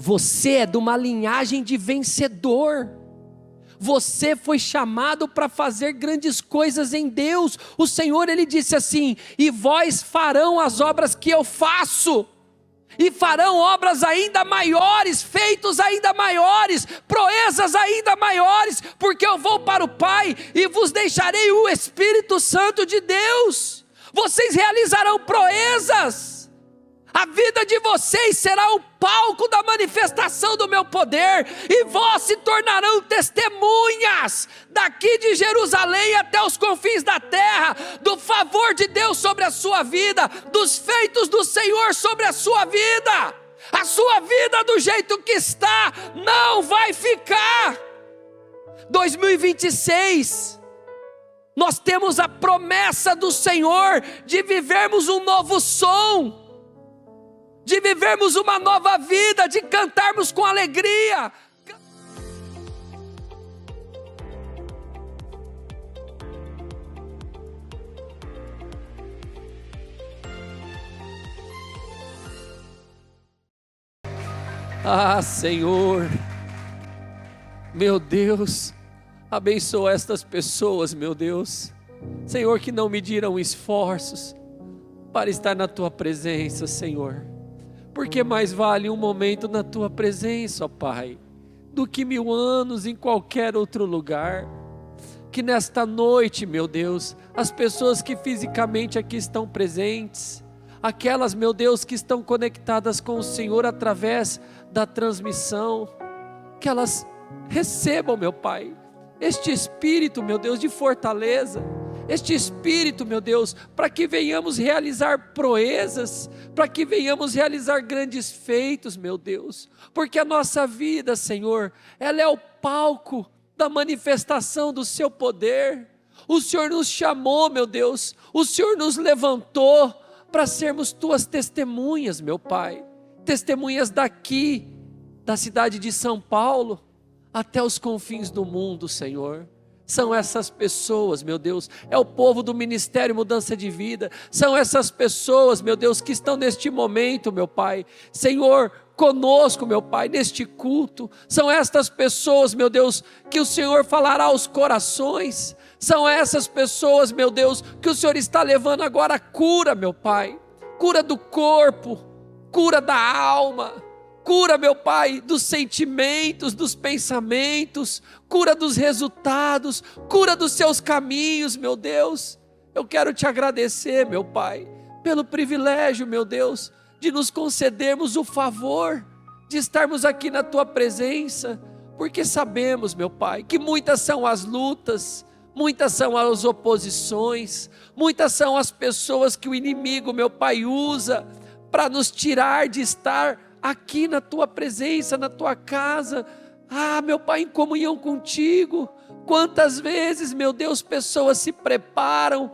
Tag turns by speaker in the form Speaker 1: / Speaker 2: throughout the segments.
Speaker 1: Você é de uma linhagem de vencedor. Você foi chamado para fazer grandes coisas em Deus. O Senhor, Ele disse assim: e vós farão as obras que eu faço, e farão obras ainda maiores, feitos ainda maiores, proezas ainda maiores, porque eu vou para o Pai e vos deixarei o Espírito Santo de Deus. Vocês realizarão proezas. A vida de vocês será o palco da manifestação do meu poder, e vós se tornarão testemunhas, daqui de Jerusalém até os confins da terra, do favor de Deus sobre a sua vida, dos feitos do Senhor sobre a sua vida. A sua vida do jeito que está, não vai ficar. 2026, nós temos a promessa do Senhor de vivermos um novo som, de vivermos uma nova vida, de cantarmos com alegria. Ah, Senhor, meu Deus, abençoa estas pessoas, meu Deus. Senhor, que não mediram esforços para estar na Tua presença, Senhor. Porque mais vale um momento na Tua presença, ó Pai, do que 1000 anos em qualquer outro lugar. Que nesta noite, meu Deus, as pessoas que fisicamente aqui estão presentes, aquelas, meu Deus, que estão conectadas com o Senhor através da transmissão, que elas recebam, meu Pai, este espírito, meu Deus, de fortaleza, este espírito, meu Deus, para que venhamos realizar proezas, para que venhamos realizar grandes feitos, meu Deus, porque a nossa vida, Senhor, ela é o palco da manifestação do Seu poder. O Senhor nos chamou, meu Deus, o Senhor nos levantou para sermos Tuas testemunhas, meu Pai, testemunhas daqui, da cidade de São Paulo, até os confins do mundo, Senhor. São essas pessoas, meu Deus, é o povo do Ministério Mudança de Vida, são essas pessoas, meu Deus, que estão neste momento, meu Pai, Senhor, conosco, meu Pai, neste culto. São estas pessoas, meu Deus, que o Senhor falará aos corações. São essas pessoas, meu Deus, que o Senhor está levando agora a cura, meu Pai, cura do corpo, cura da alma, cura, meu Pai, dos sentimentos, dos pensamentos, cura dos resultados, cura dos seus caminhos, meu Deus. Eu quero Te agradecer, meu Pai, pelo privilégio, meu Deus, de nos concedermos o favor de estarmos aqui na Tua presença, porque sabemos, meu Pai, que muitas são as lutas, muitas são as oposições, muitas são as pessoas que o inimigo, meu Pai, usa para nos tirar de estar aqui na Tua presença, na Tua casa, meu Pai, em comunhão contigo. Quantas vezes, meu Deus, pessoas se preparam,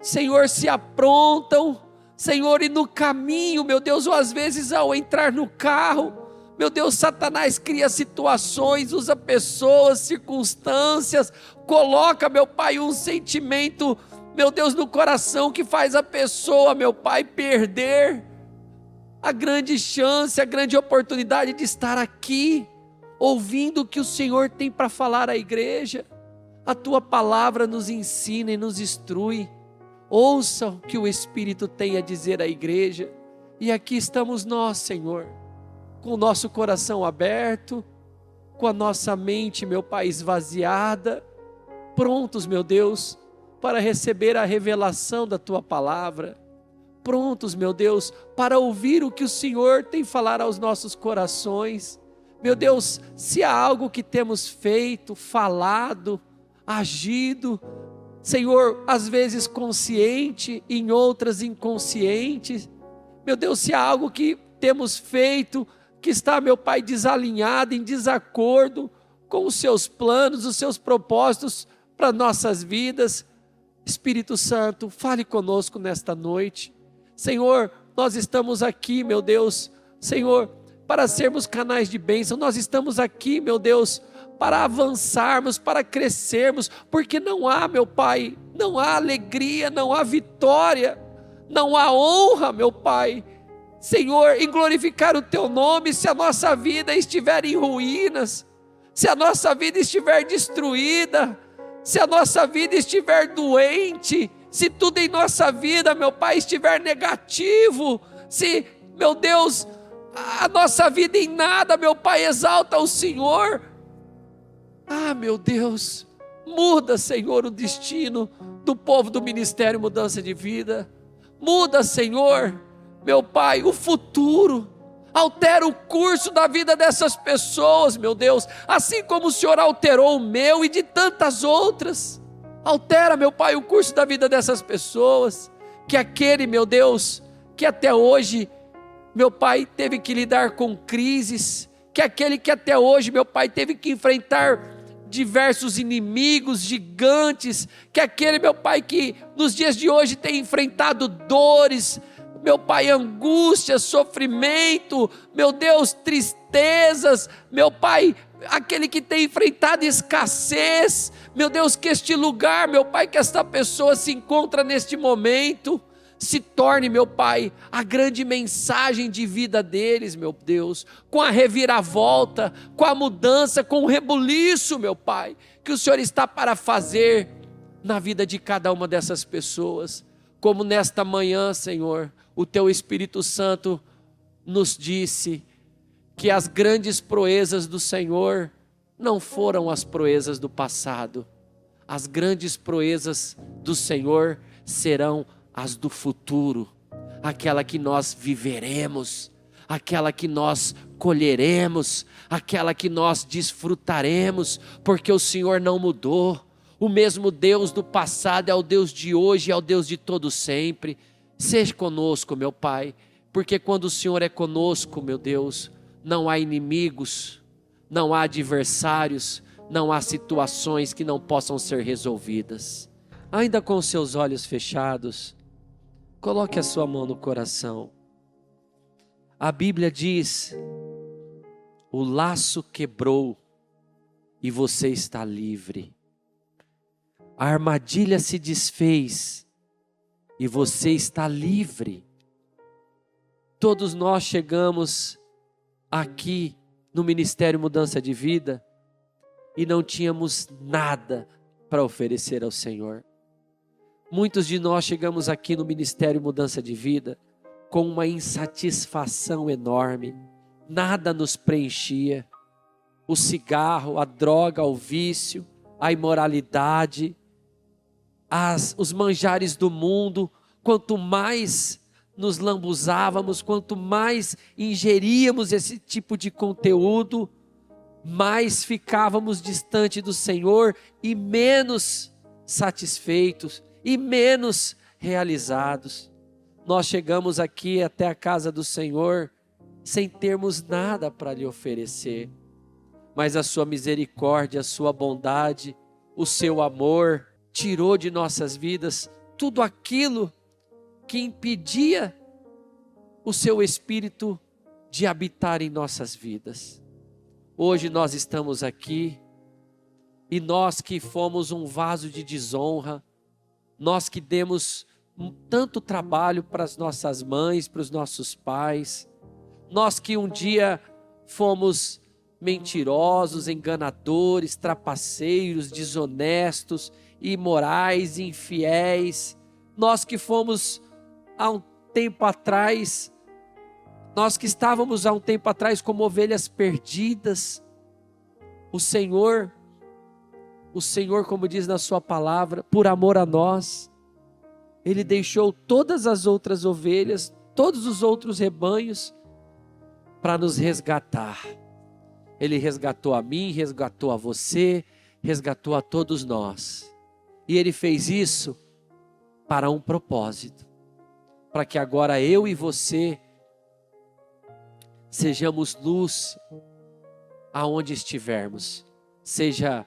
Speaker 1: Senhor, se aprontam, Senhor, e no caminho, meu Deus, ou às vezes ao entrar no carro, meu Deus, Satanás cria situações, usa pessoas, circunstâncias, coloca, meu Pai, um sentimento, meu Deus, no coração que faz a pessoa, meu Pai, perder a grande chance, a grande oportunidade de estar aqui, ouvindo o que o Senhor tem para falar à igreja. A Tua palavra nos ensina e nos instrui. Ouça o que o Espírito tem a dizer à igreja. E aqui estamos nós, Senhor, com o nosso coração aberto, com a nossa mente, meu Pai, esvaziada, prontos, meu Deus, para receber a revelação da Tua palavra. Prontos, meu Deus, para ouvir o que o Senhor tem a falar aos nossos corações. Meu Deus, se há algo que temos feito, falado, agido, Senhor, às vezes consciente, em outras inconsciente, meu Deus, se há algo que temos feito, que está, meu Pai, desalinhado, em desacordo com os Seus planos, os Seus propósitos para nossas vidas, Espírito Santo, fale conosco nesta noite. Senhor, nós estamos aqui, meu Deus, Senhor, para sermos canais de bênção. Nós estamos aqui, meu Deus, para avançarmos, para crescermos, porque não há, meu Pai, não há alegria, não há vitória, não há honra, meu Pai, Senhor, em glorificar o Teu nome, se a nossa vida estiver em ruínas, se a nossa vida estiver destruída, se a nossa vida estiver doente, se tudo em nossa vida, meu Pai, estiver negativo, se, meu Deus, a nossa vida em nada, meu Pai, exalta o Senhor. Meu Deus, muda, Senhor, o destino do povo do Ministério Mudança de Vida. Muda, Senhor, meu Pai, o futuro. Altera o curso da vida dessas pessoas, meu Deus, assim como o Senhor alterou o meu e de tantas outras. Altera, meu Pai, o curso da vida dessas pessoas, que aquele, meu Deus, que até hoje, meu Pai, teve que lidar com crises, que aquele que até hoje, meu Pai, teve que enfrentar diversos inimigos, gigantes, que aquele, meu Pai, que nos dias de hoje tem enfrentado dores, meu Pai, angústia, sofrimento, meu Deus, tristezas, meu Pai, aquele que tem enfrentado escassez, meu Deus, que este lugar, meu Pai, que esta pessoa se encontra neste momento, se torne, meu Pai, a grande mensagem de vida deles, meu Deus, com a reviravolta, com a mudança, com o rebuliço, meu Pai, que o Senhor está para fazer na vida de cada uma dessas pessoas, como nesta manhã, Senhor, o Teu Espírito Santo nos disse que as grandes proezas do Senhor não foram as proezas do passado, as grandes proezas do Senhor serão as do futuro, aquela que nós viveremos, aquela que nós colheremos, aquela que nós desfrutaremos, porque o Senhor não mudou. O mesmo Deus do passado é o Deus de hoje, é o Deus de todo sempre. Seja conosco, meu Pai, porque quando o Senhor é conosco, meu Deus, não há inimigos, não há adversários, não há situações que não possam ser resolvidas. Ainda com os seus olhos fechados, coloque a sua mão no coração. A Bíblia diz: o laço quebrou e você está livre. A armadilha se desfez e você está livre. Todos nós chegamos aqui no Ministério Mudança de Vida e não tínhamos nada para oferecer ao Senhor. Muitos de nós chegamos aqui no Ministério Mudança de Vida com uma insatisfação enorme, nada nos preenchia. O cigarro, a droga, o vício, a imoralidade, os manjares do mundo, quanto mais nos lambuzávamos, quanto mais ingeríamos esse tipo de conteúdo, mais ficávamos distante do Senhor e menos satisfeitos e menos realizados. Nós chegamos aqui até a casa do Senhor sem termos nada para lhe oferecer, mas a sua misericórdia, a sua bondade, o seu amor tirou de nossas vidas tudo aquilo que impedia o seu Espírito de habitar em nossas vidas. Hoje nós estamos aqui e nós que fomos um vaso de desonra, nós que demos tanto trabalho para as nossas mães, para os nossos pais, nós que um dia fomos mentirosos, enganadores, trapaceiros, desonestos, imorais, infiéis, nós que fomos há um tempo atrás, nós que estávamos há um tempo atrás como ovelhas perdidas, o Senhor, como diz na sua palavra, por amor a nós, Ele deixou todas as outras ovelhas, todos os outros rebanhos, para nos resgatar. Ele resgatou a mim, resgatou a você, resgatou a todos nós. E Ele fez isso para um propósito, para que agora eu e você sejamos luz aonde estivermos, seja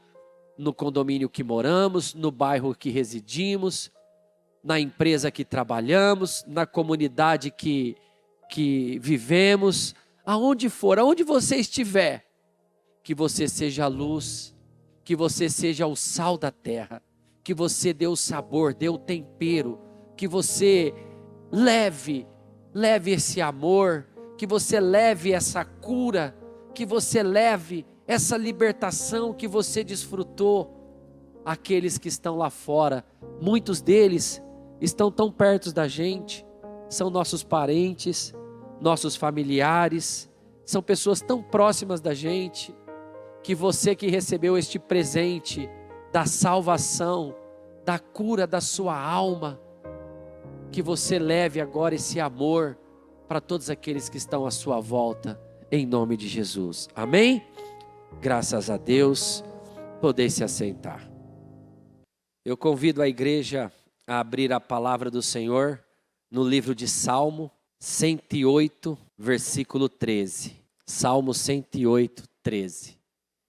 Speaker 1: no condomínio que moramos, no bairro que residimos, na empresa que trabalhamos, na comunidade que vivemos, aonde for, aonde você estiver, que você seja a luz, que você seja o sal da terra, que você dê o sabor, dê o tempero, que você leve leve esse amor, que você leve essa cura, que você leve essa libertação que você desfrutou àqueles que estão lá fora. Muitos deles estão tão perto da gente, são nossos parentes, nossos familiares, são pessoas tão próximas da gente, que você que recebeu este presente da salvação, da cura da sua alma, que você leve agora esse amor para todos aqueles que estão à sua volta, em nome de Jesus. Amém? Graças a Deus, poder se assentar. Eu convido a igreja a abrir a palavra do Senhor no livro de Salmo 108, versículo 13. Salmo 108, 13.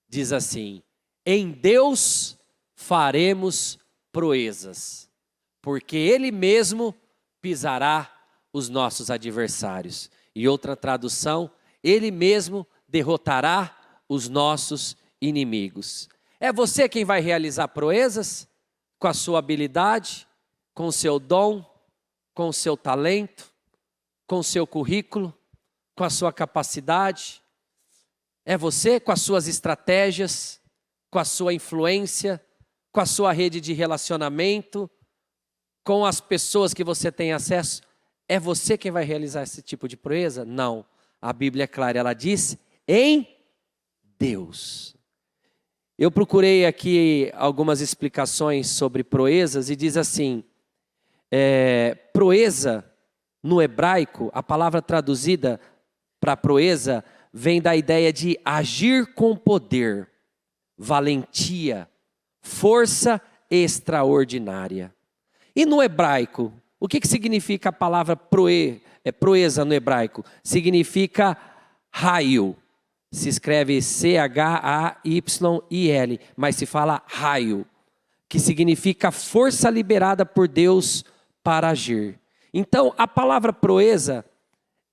Speaker 1: Diz assim: em Deus faremos proezas, porque Ele mesmo pisará os nossos adversários. E outra tradução: Ele mesmo derrotará os nossos inimigos. É você quem vai realizar proezas? Com a sua habilidade, com o seu dom, com o seu talento, com o seu currículo, com a sua capacidade. É você com as suas estratégias, com a sua influência, com a sua rede de relacionamento, com as pessoas que você tem acesso. É você quem vai realizar esse tipo de proeza? Não. A Bíblia é clara, ela diz: em Deus. Eu procurei aqui algumas explicações sobre proezas e diz assim, proeza no hebraico, a palavra traduzida para proeza vem da ideia de agir com poder, valentia, força extraordinária. E no hebraico, o que significa a palavra proeza no hebraico? Significa raio. Se escreve C-H-A-Y-I-L, mas se fala raio, que significa força liberada por Deus para agir. Então, a palavra proeza,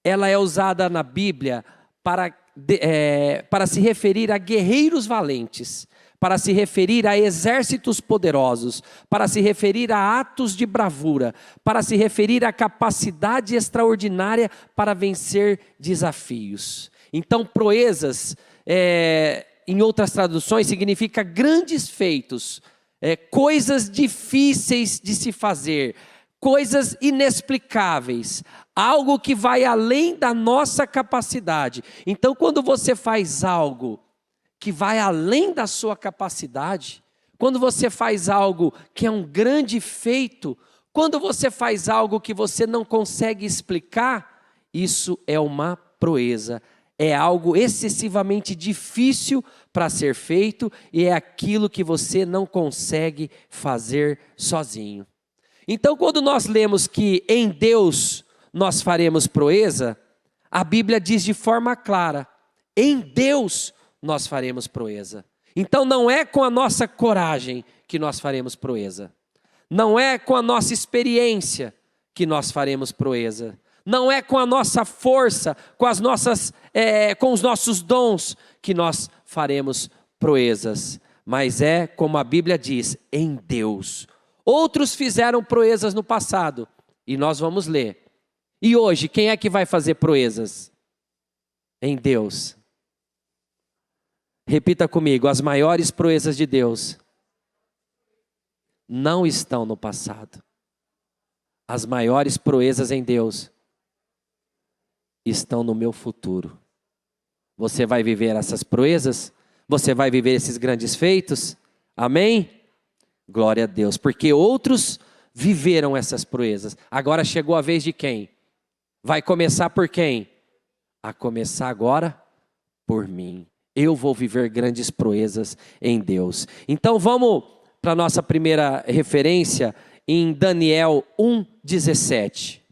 Speaker 1: ela é usada na Bíblia para se referir a guerreiros valentes, para se referir a exércitos poderosos, para se referir a atos de bravura, para se referir a capacidade extraordinária para vencer desafios. Então, proezas, em outras traduções, significa grandes feitos, coisas difíceis de se fazer, coisas inexplicáveis, algo que vai além da nossa capacidade. Então, quando você faz algo que vai além da sua capacidade, quando você faz algo que é um grande feito, quando você faz algo que você não consegue explicar, isso é uma proeza. É algo excessivamente difícil para ser feito e é aquilo que você não consegue fazer sozinho. Então, quando nós lemos que em Deus nós faremos proeza, a Bíblia diz de forma clara: em Deus nós faremos proeza. Então, não é com a nossa coragem que nós faremos proeza. Não é com a nossa experiência que nós faremos proeza. Não é com a nossa força, com os nossos dons que nós faremos proezas. Mas é como a Bíblia diz, em Deus. Outros fizeram proezas no passado, e nós vamos ler. E hoje, quem é que vai fazer proezas? Em Deus. Repita comigo, as maiores proezas de Deus não estão no passado. As maiores proezas em Deus estão no meu futuro. Você vai viver essas proezas? Você vai viver esses grandes feitos? Amém? Glória a Deus, porque outros viveram essas proezas. Agora chegou a vez de quem? Vai começar por quem? A começar agora por mim. Eu vou viver grandes proezas em Deus. Então vamos para a nossa primeira referência em Daniel 1:17.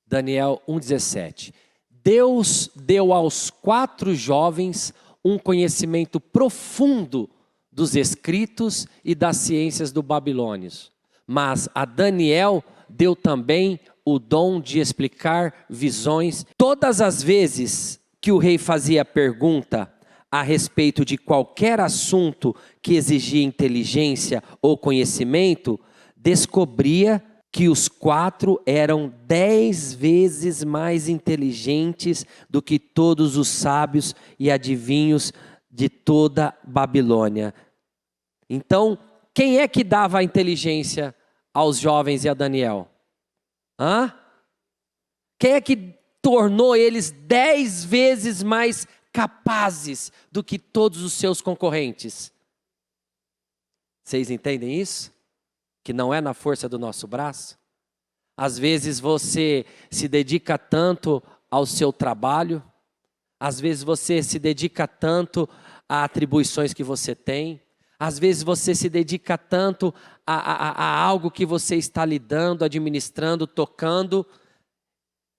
Speaker 1: Daniel 1:17. Deus deu aos 4 jovens um conhecimento profundo dos escritos e das ciências do babilônios. Mas a Daniel deu também o dom de explicar visões. Todas as vezes que o rei fazia pergunta a respeito de qualquer assunto que exigia inteligência ou conhecimento, descobria
Speaker 2: que os 4 eram 10 vezes mais inteligentes do que todos os sábios e adivinhos de toda Babilônia. Então, quem é que dava a inteligência aos jovens e a Daniel? Quem é que tornou eles 10 vezes mais capazes do que todos os seus concorrentes? Vocês entendem isso? Que não é na força do nosso braço? Às vezes você se dedica tanto ao seu trabalho, às vezes você se dedica tanto a atribuições que você tem, às vezes você se dedica tanto a algo que você está lidando, administrando, tocando,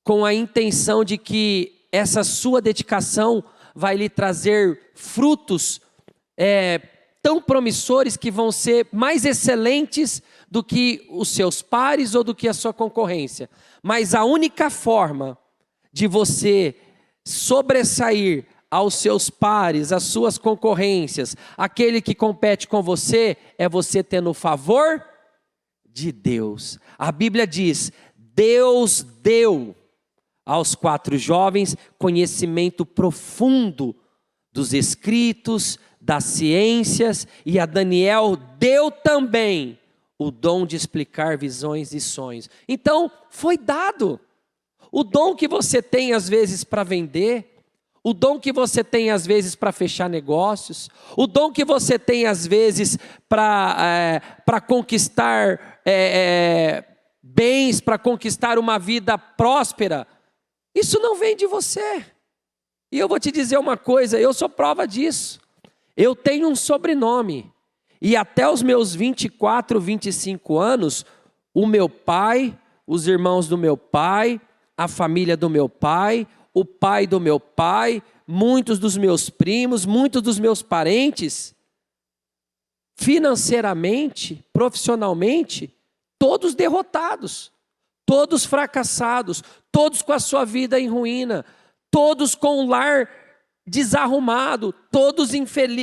Speaker 2: com a intenção de que essa sua dedicação vai lhe trazer frutos tão promissores que vão ser mais excelentes do que os seus pares ou do que a sua concorrência. Mas a única forma de você sobressair aos seus pares, às suas concorrências, aquele que compete com você, é você tendo o favor de Deus. A Bíblia diz: Deus deu aos 4 jovens conhecimento profundo dos escritos, das ciências, e a Daniel deu também o dom de explicar visões e sonhos. Então, foi dado. O dom que você tem às vezes para vender, o dom que você tem às vezes para fechar negócios, o dom que você tem às vezes para conquistar bens, para conquistar uma vida próspera, isso não vem de você. E eu vou te dizer uma coisa, eu sou prova disso. Eu tenho um sobrenome, e até os meus 24, 25 anos, o meu pai, os irmãos do meu pai, a família do meu pai, o pai do meu pai, muitos dos meus primos, muitos dos meus parentes, financeiramente, profissionalmente, todos derrotados, todos fracassados, todos com a sua vida em ruína, todos com o lar desarrumado,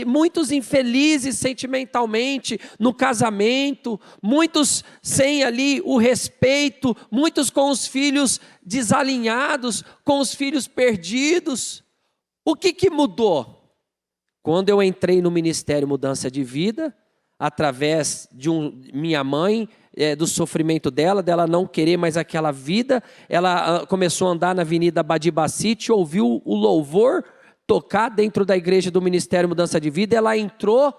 Speaker 2: muitos infelizes sentimentalmente no casamento, muitos sem ali o respeito, muitos com os filhos desalinhados, com os filhos perdidos. O que mudou? Quando eu entrei no Ministério Mudança de Vida, através de minha mãe, do sofrimento dela não querer mais aquela vida, ela começou a andar na Avenida Badibacite, ouviu o louvor tocar dentro da igreja do Ministério Mudança de Vida, ela entrou,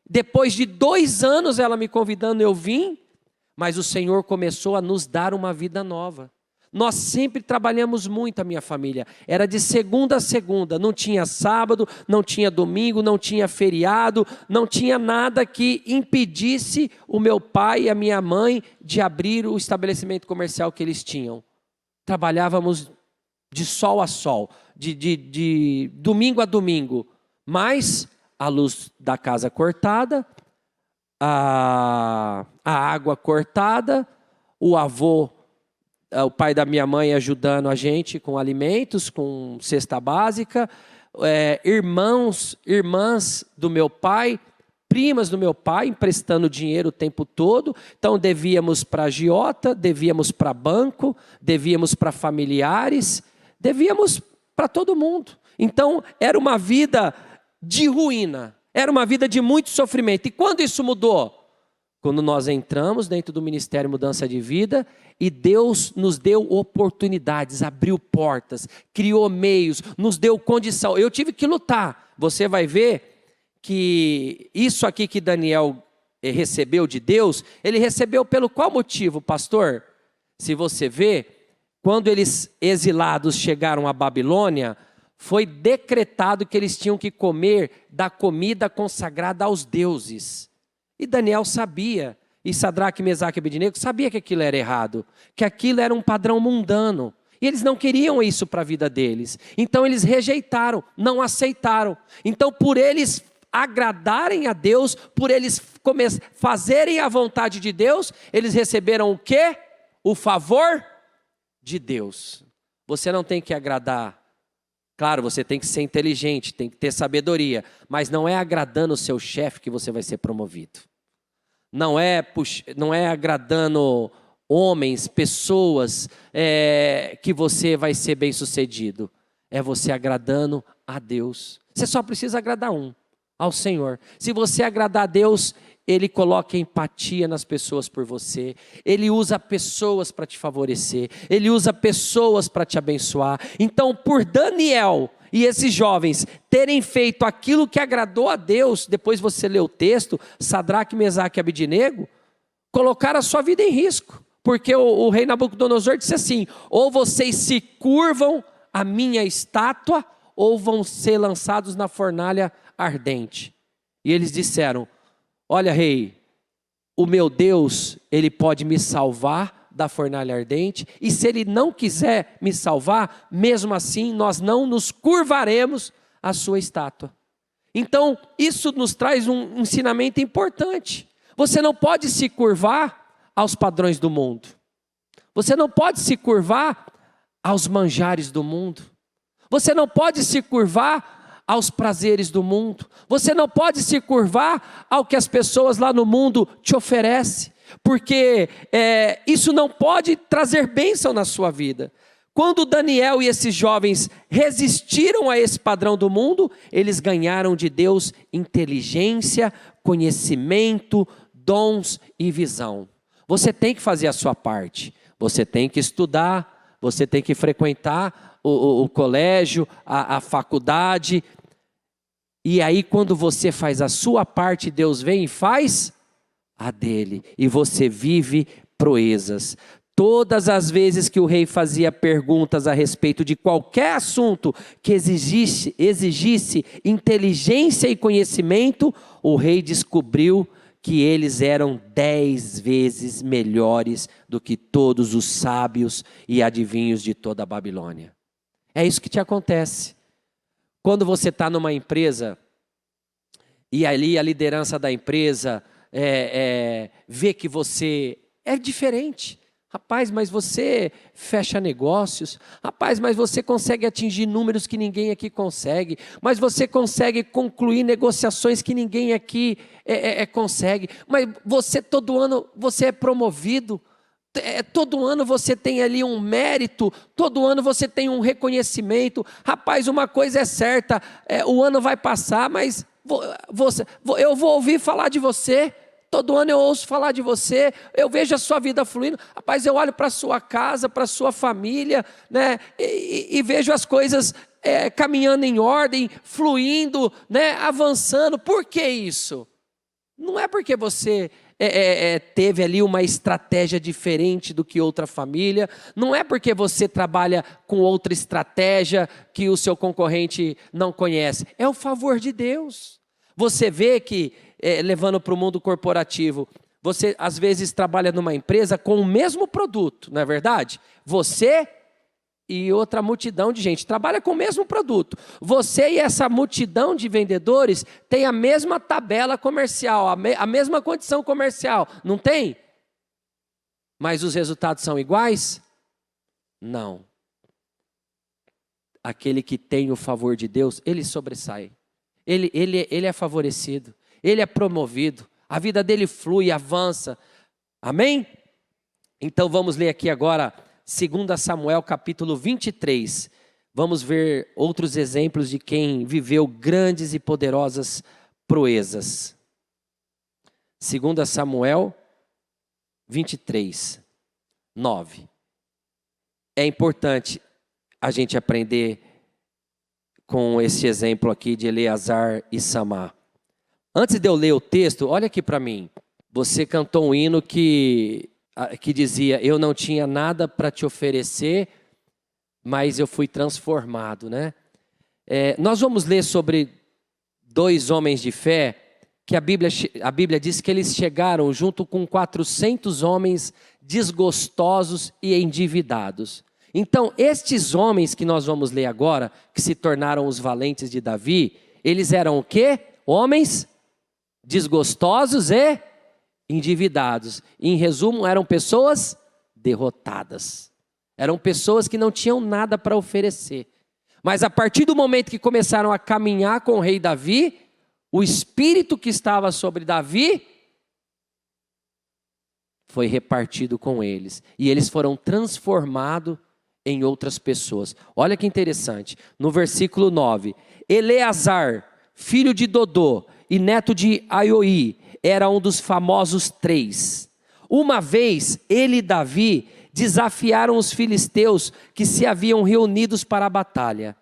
Speaker 2: depois de 2 anos ela me convidando, eu vim, mas o Senhor começou a nos dar uma vida nova. Nós sempre trabalhamos muito, a minha família, era de segunda a segunda, não tinha sábado, não tinha domingo, não tinha feriado, não tinha nada que impedisse o meu pai e a minha mãe de abrir o estabelecimento comercial que eles tinham. Trabalhávamos de sol a sol, de domingo a domingo, mas a luz da casa cortada, a água cortada, o avô, o pai da minha mãe ajudando a gente com alimentos, com cesta básica, irmãs do meu pai, primas do meu pai, emprestando dinheiro o tempo todo. Então devíamos para agiota, devíamos para banco, devíamos para familiares, devíamos para todo mundo. Então era uma vida de ruína, era uma vida de muito sofrimento. E quando isso mudou? Quando nós entramos dentro do Ministério Mudança de Vida e Deus nos deu oportunidades, abriu portas, criou meios, nos deu condição. Eu tive que lutar. Você vai ver que isso aqui que Daniel recebeu de Deus, ele recebeu pelo qual motivo, pastor? Se você vê, quando eles exilados chegaram à Babilônia, foi decretado que eles tinham que comer da comida consagrada aos deuses. E Daniel sabia, e Sadraque, Mesaque e Abednego sabia que aquilo era errado, que aquilo era um padrão mundano. E eles não queriam isso para a vida deles. Então eles rejeitaram, não aceitaram. Então por eles agradarem a Deus, por eles fazerem a vontade de Deus, eles receberam o quê? O favor de Deus. Você não tem que agradar. Claro, você tem que ser inteligente, tem que ter sabedoria, mas não é agradando o seu chefe que você vai ser promovido. Não é agradando homens, pessoas, que você vai ser bem-sucedido. É você agradando a Deus. Você só precisa agradar ao Senhor. Se você agradar a Deus, Ele coloca empatia nas pessoas por você. Ele usa pessoas para te favorecer. Ele usa pessoas para te abençoar. Então, por Daniel e esses jovens terem feito aquilo que agradou a Deus, depois você lê o texto, Sadraque, Mesaque e Abidnego, colocaram a sua vida em risco. Porque o rei Nabucodonosor disse assim: ou vocês se curvam à minha estátua, ou vão ser lançados na fornalha ardente. E eles disseram: olha, rei, o meu Deus, Ele pode me salvar da fornalha ardente, e se Ele não quiser me salvar, mesmo assim nós não nos curvaremos à sua estátua. Então, isso nos traz um ensinamento importante. Você não pode se curvar aos padrões do mundo. Você não pode se curvar aos manjares do mundo. Você não pode se curvar aos prazeres do mundo. Você não pode se curvar ao que as pessoas lá no mundo te oferecem, porque isso não pode trazer bênção na sua vida. Quando Daniel e esses jovens resistiram a esse padrão do mundo, eles ganharam de Deus inteligência, conhecimento, dons e visão. Você tem que fazer a sua parte. Você tem que estudar, você tem que frequentar o colégio, a faculdade. E aí, quando você faz a sua parte, Deus vem e faz a dele. E você vive proezas. Todas as vezes que o rei fazia perguntas a respeito de qualquer assunto que exigisse inteligência e conhecimento, o rei descobriu que eles eram 10 vezes melhores do que todos os sábios e adivinhos de toda a Babilônia. É isso que te acontece. Quando você está numa empresa e ali a liderança da empresa vê que você é diferente. Rapaz, mas você fecha negócios. Rapaz, mas você consegue atingir números que ninguém aqui consegue. Mas você consegue concluir negociações que ninguém aqui consegue. Mas você, todo ano, você é promovido. Todo ano você tem ali um mérito. Todo ano você tem um reconhecimento. Rapaz, uma coisa é certa. O ano vai passar, mas eu vou ouvir falar de você. Todo ano eu ouço falar de você, eu vejo a sua vida fluindo. Rapaz, eu olho para a sua casa, para a sua família, né? E vejo as coisas caminhando em ordem, fluindo, né? Avançando. Por que isso? Não é porque você teve ali uma estratégia diferente do que outra família. Não é porque você trabalha com outra estratégia que o seu concorrente não conhece. É o favor de Deus. Você vê que, levando para o mundo corporativo, você às vezes trabalha numa empresa com o mesmo produto, não é verdade? Você e outra multidão de gente trabalha com o mesmo produto. Você e essa multidão de vendedores têm a mesma tabela comercial, a mesma condição comercial, não tem? Mas os resultados são iguais? Não. Aquele que tem o favor de Deus, ele sobressai. Ele é favorecido, ele é promovido, a vida dele flui, avança. Amém? Então vamos ler aqui agora 2 Samuel capítulo 23. Vamos ver outros exemplos de quem viveu grandes e poderosas proezas. 2 Samuel 23, 9. É importante a gente aprender com esse exemplo aqui de Eleazar e Samar. Antes de eu ler o texto, olha aqui para mim. Você cantou um hino que dizia: eu não tinha nada para te oferecer, mas eu fui transformado, né? Nós vamos ler sobre 2 homens de fé, que a Bíblia diz que eles chegaram junto com 400 homens desgostosos e endividados. Então, estes homens que nós vamos ler agora, que se tornaram os valentes de Davi, eles eram o quê? Homens desgostosos e endividados. Em resumo, eram pessoas derrotadas. Eram pessoas que não tinham nada para oferecer. Mas a partir do momento que começaram a caminhar com o rei Davi, o espírito que estava sobre Davi foi repartido com eles. E eles foram transformados em outras pessoas. Olha que interessante. No versículo 9. Eleazar, filho de Dodô e neto de Aioi, era um dos famosos 3. Uma vez, ele e Davi desafiaram os filisteus que se haviam reunidos para a batalha.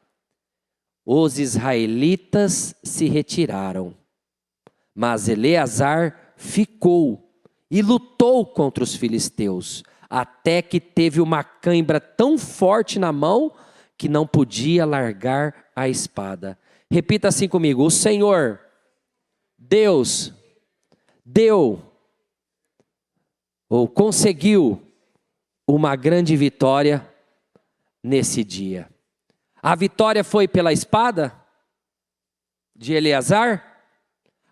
Speaker 2: Os israelitas se retiraram, mas Eleazar ficou e lutou contra os filisteus, até que teve uma cãibra tão forte na mão que não podia largar a espada. Repita assim comigo: o Senhor, Deus, deu ou conseguiu uma grande vitória nesse dia. A vitória foi pela espada de Eleazar?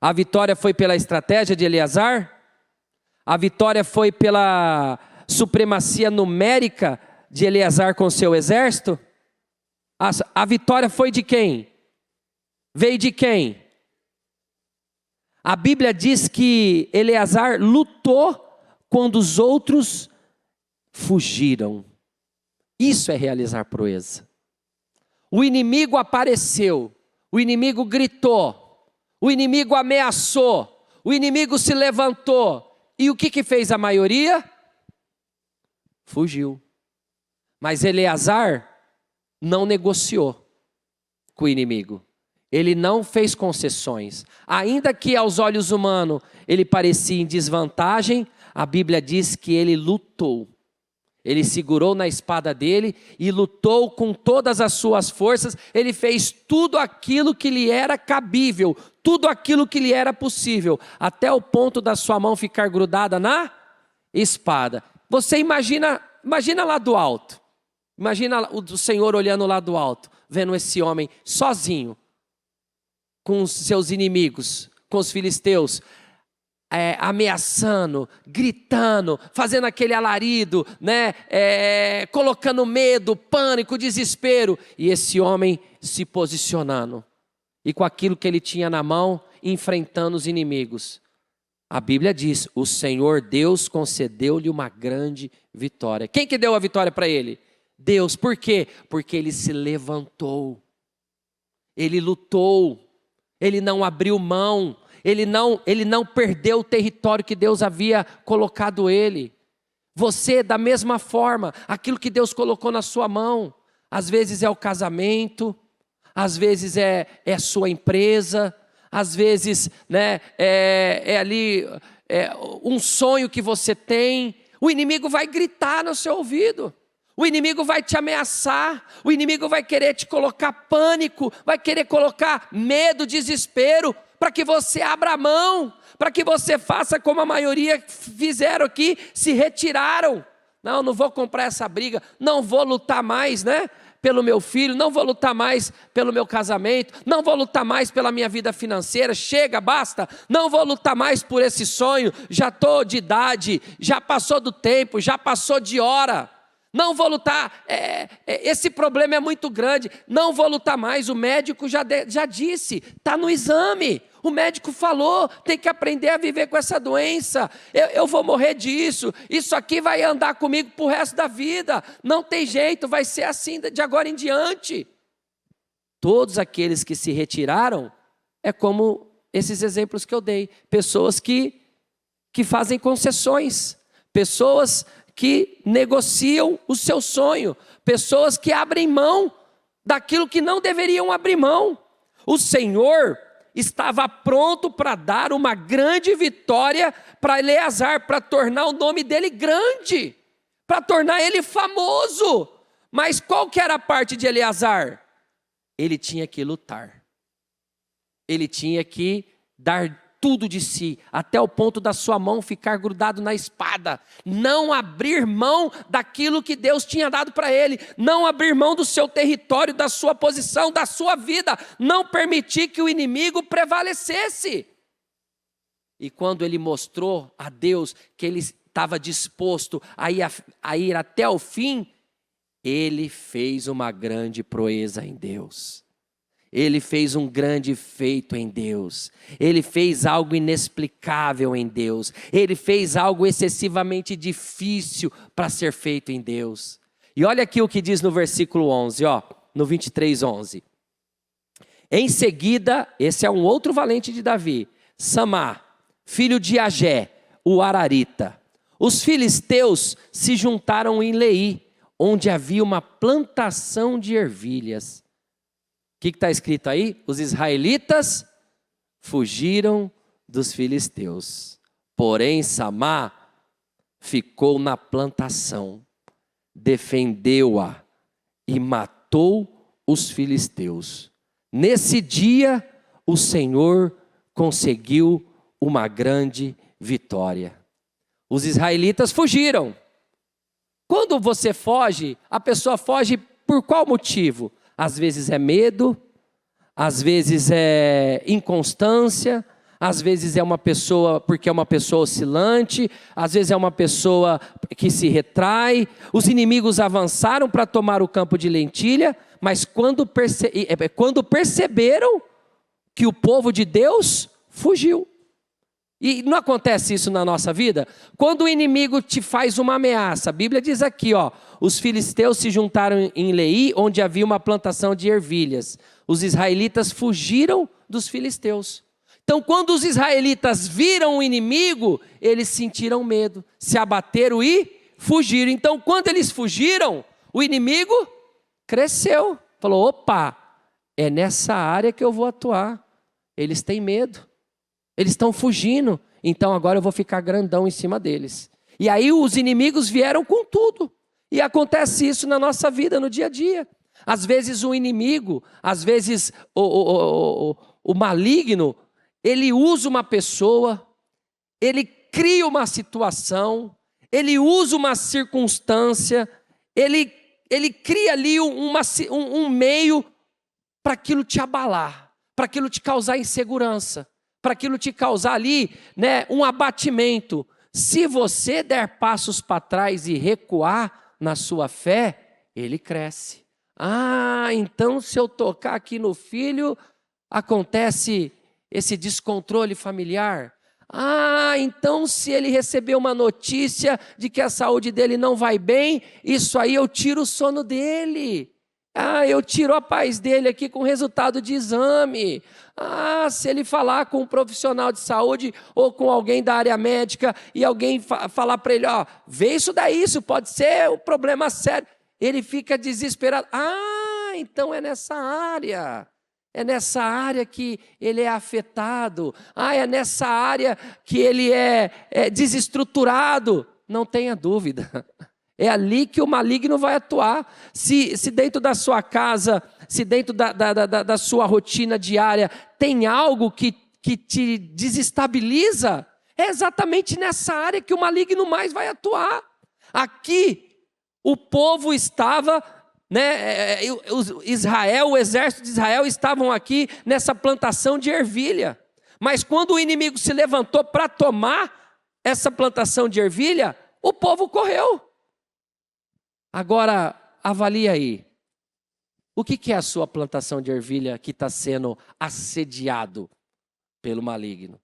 Speaker 2: A vitória foi pela estratégia de Eleazar? A vitória foi pela supremacia numérica de Eleazar com seu exército? A vitória foi de quem? Veio de quem? A Bíblia diz que Eleazar lutou quando os outros fugiram. Isso é realizar proeza. O inimigo apareceu, o inimigo gritou, o inimigo ameaçou, o inimigo se levantou. E o que fez a maioria? Fugiu. Mas Eleazar não negociou com o inimigo. Ele não fez concessões. Ainda que aos olhos humanos ele parecia em desvantagem, a Bíblia diz que ele lutou. Ele segurou na espada dele e lutou com todas as suas forças. Ele fez tudo aquilo que lhe era cabível, tudo aquilo que lhe era possível, até o ponto da sua mão ficar grudada na espada. Você imagina lá do alto. Imagina o Senhor olhando lá do alto, vendo esse homem sozinho, com os seus inimigos, com os filisteus, ameaçando, gritando, fazendo aquele alarido, né? Colocando medo, pânico, desespero. E esse homem se posicionando. E com aquilo que ele tinha na mão, enfrentando os inimigos. A Bíblia diz, o Senhor Deus concedeu-lhe uma grande vitória. Quem que deu a vitória para ele? Deus. Por quê? Porque ele se levantou. Ele lutou. Ele não abriu mão. Ele não perdeu o território que Deus havia colocado ele. Você, da mesma forma, aquilo que Deus colocou na sua mão, às vezes é o casamento, às vezes é a sua empresa, às vezes, né, ali um sonho que você tem. O inimigo vai gritar no seu ouvido. O inimigo vai te ameaçar, o inimigo vai querer te colocar pânico, vai querer colocar medo, desespero, para que você abra a mão, para que você faça como a maioria fizeram aqui, se retiraram. Não vou comprar essa briga, não vou lutar mais, né? Pelo meu filho, não vou lutar mais pelo meu casamento, não vou lutar mais pela minha vida financeira, chega, basta, não vou lutar mais por esse sonho, já estou de idade, já passou do tempo, já passou de hora. Não vou lutar, esse problema é muito grande, não vou lutar mais, o médico já disse, está no exame, o médico falou, tem que aprender a viver com essa doença, eu vou morrer disso, isso aqui vai andar comigo para o resto da vida, não tem jeito, vai ser assim de agora em diante. Todos aqueles que se retiraram, é como esses exemplos que eu dei, pessoas que fazem concessões, pessoas que negociam o seu sonho, pessoas que abrem mão daquilo que não deveriam abrir mão. O Senhor estava pronto para dar uma grande vitória para Eleazar, para tornar o nome dele grande, para tornar ele famoso. Mas qual que era a parte de Eleazar? Ele tinha que lutar, ele tinha que dar tudo de si, até o ponto da sua mão ficar grudado na espada, não abrir mão daquilo que Deus tinha dado para ele, não abrir mão do seu território, da sua posição, da sua vida, não permitir que o inimigo prevalecesse. E quando ele mostrou a Deus que ele estava disposto a ir até o fim, ele fez uma grande proeza em Deus. Ele fez um grande feito em Deus. Ele fez algo inexplicável em Deus. Ele fez algo excessivamente difícil para ser feito em Deus. E olha aqui o que diz no versículo 11, ó, no 23:11. Em seguida, esse é um outro valente de Davi, Samá, filho de Agé, o Ararita. Os filisteus se juntaram em Leí, onde havia uma plantação de ervilhas. O que está escrito aí? Os israelitas fugiram dos filisteus. Porém, Samá ficou na plantação, defendeu-a e matou os filisteus. Nesse dia, o Senhor conseguiu uma grande vitória. Os israelitas fugiram. Quando você foge, a pessoa foge por qual motivo? Às vezes é medo, às vezes é inconstância, às vezes é uma pessoa porque é uma pessoa oscilante, às vezes é uma pessoa que se retrai. Os inimigos avançaram para tomar o campo de lentilha, mas quando perceberam que o povo de Deus fugiu. E não acontece isso na nossa vida? Quando o inimigo te faz uma ameaça, a Bíblia diz aqui, ó, os filisteus se juntaram em Leí, onde havia uma plantação de ervilhas. Os israelitas fugiram dos filisteus. Então, quando os israelitas viram o inimigo, eles sentiram medo, se abateram e fugiram. Então, quando eles fugiram, o inimigo cresceu. Falou, opa, é nessa área que eu vou atuar. Eles têm medo. Eles estão fugindo. Então, agora eu vou ficar grandão em cima deles. E aí os inimigos vieram com tudo. E acontece isso na nossa vida, no dia a dia. Às vezes o inimigo, às vezes o maligno, ele usa uma pessoa, ele cria uma situação, ele usa uma circunstância, ele cria ali um meio para aquilo te abalar, para aquilo te causar insegurança, para aquilo te causar ali, né, um abatimento. Se você der passos para trás e recuar na sua fé, ele cresce. Ah, então se eu tocar aqui no filho, acontece esse descontrole familiar. Ah, então se ele receber uma notícia de que a saúde dele não vai bem, isso aí eu tiro o sono dele. Ah, eu tiro a paz dele aqui com resultado de exame. Ah, se ele falar com um profissional de saúde ou com alguém da área médica e alguém falar para ele, ó, vê isso daí, isso pode ser um problema sério. Ele fica desesperado. Ah, então é nessa área. É nessa área que ele é afetado. Ah, é nessa área que ele é desestruturado. Não tenha dúvida. É ali que o maligno vai atuar. Se dentro da sua casa, se dentro da sua rotina diária, tem algo que te desestabiliza, é exatamente nessa área que o maligno mais vai atuar. Aqui, o povo estava, né, Israel, o exército de Israel estavam aqui nessa plantação de ervilha. Mas quando o inimigo se levantou para tomar essa plantação de ervilha, o povo correu. Agora, avalie aí. O que é a sua plantação de ervilha que está sendo assediado pelo maligno?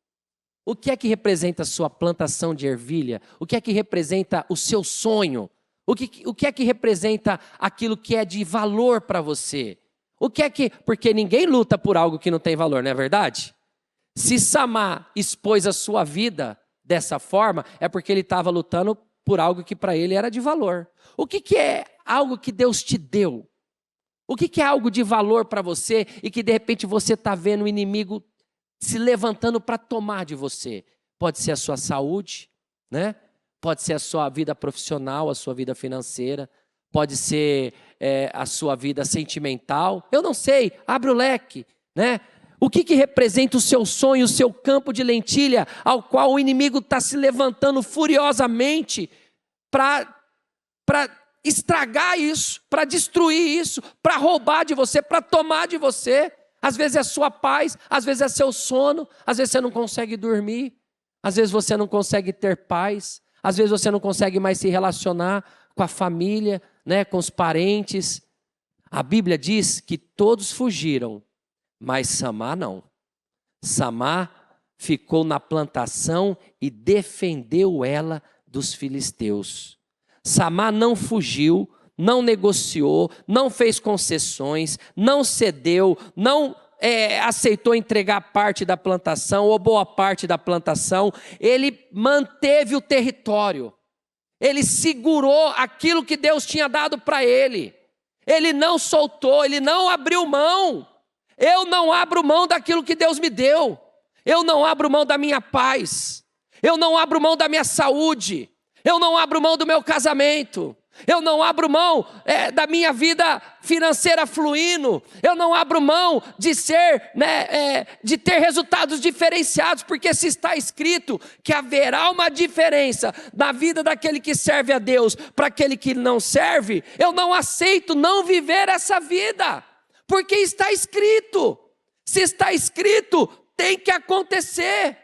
Speaker 2: O que é que representa a sua plantação de ervilha? O que é que representa o seu sonho? O que é que representa aquilo que é de valor para você? Porque ninguém luta por algo que não tem valor, não é verdade? Se Samá expôs a sua vida dessa forma, é porque ele estava lutando por algo que para ele era de valor. O que é algo que Deus te deu? O que é algo de valor para você e que de repente você está vendo o inimigo se levantando para tomar de você? Pode ser a sua saúde, né? Pode ser a sua vida profissional, a sua vida financeira, pode ser a sua vida sentimental. Eu não sei, abre o leque, né? O que representa o seu sonho, o seu campo de lentilha, ao qual o inimigo está se levantando furiosamente para estragar isso, para destruir isso, para roubar de você, para tomar de você. Às vezes é sua paz, às vezes é seu sono, às vezes você não consegue dormir, às vezes você não consegue ter paz, às vezes você não consegue mais se relacionar com a família, né, com os parentes. A Bíblia diz que todos fugiram, Mas Samá não. Samá ficou na plantação e defendeu ela dos filisteus. Samá não fugiu, não negociou, não fez concessões, não cedeu, não aceitou entregar parte da plantação ou boa parte da plantação. Ele manteve o território. Ele segurou aquilo que Deus tinha dado para ele. Ele não soltou, ele não abriu mão. Eu não abro mão daquilo que Deus me deu. Eu não abro mão da minha paz. Eu não abro mão da minha saúde. Eu não abro mão do meu casamento. Eu não abro mão da minha vida financeira fluindo. Eu não abro mão de ser, de ter resultados diferenciados, porque se está escrito que haverá uma diferença na vida daquele que serve a Deus para aquele que não serve, eu não aceito não viver essa vida, porque está escrito. Se está escrito, tem que acontecer.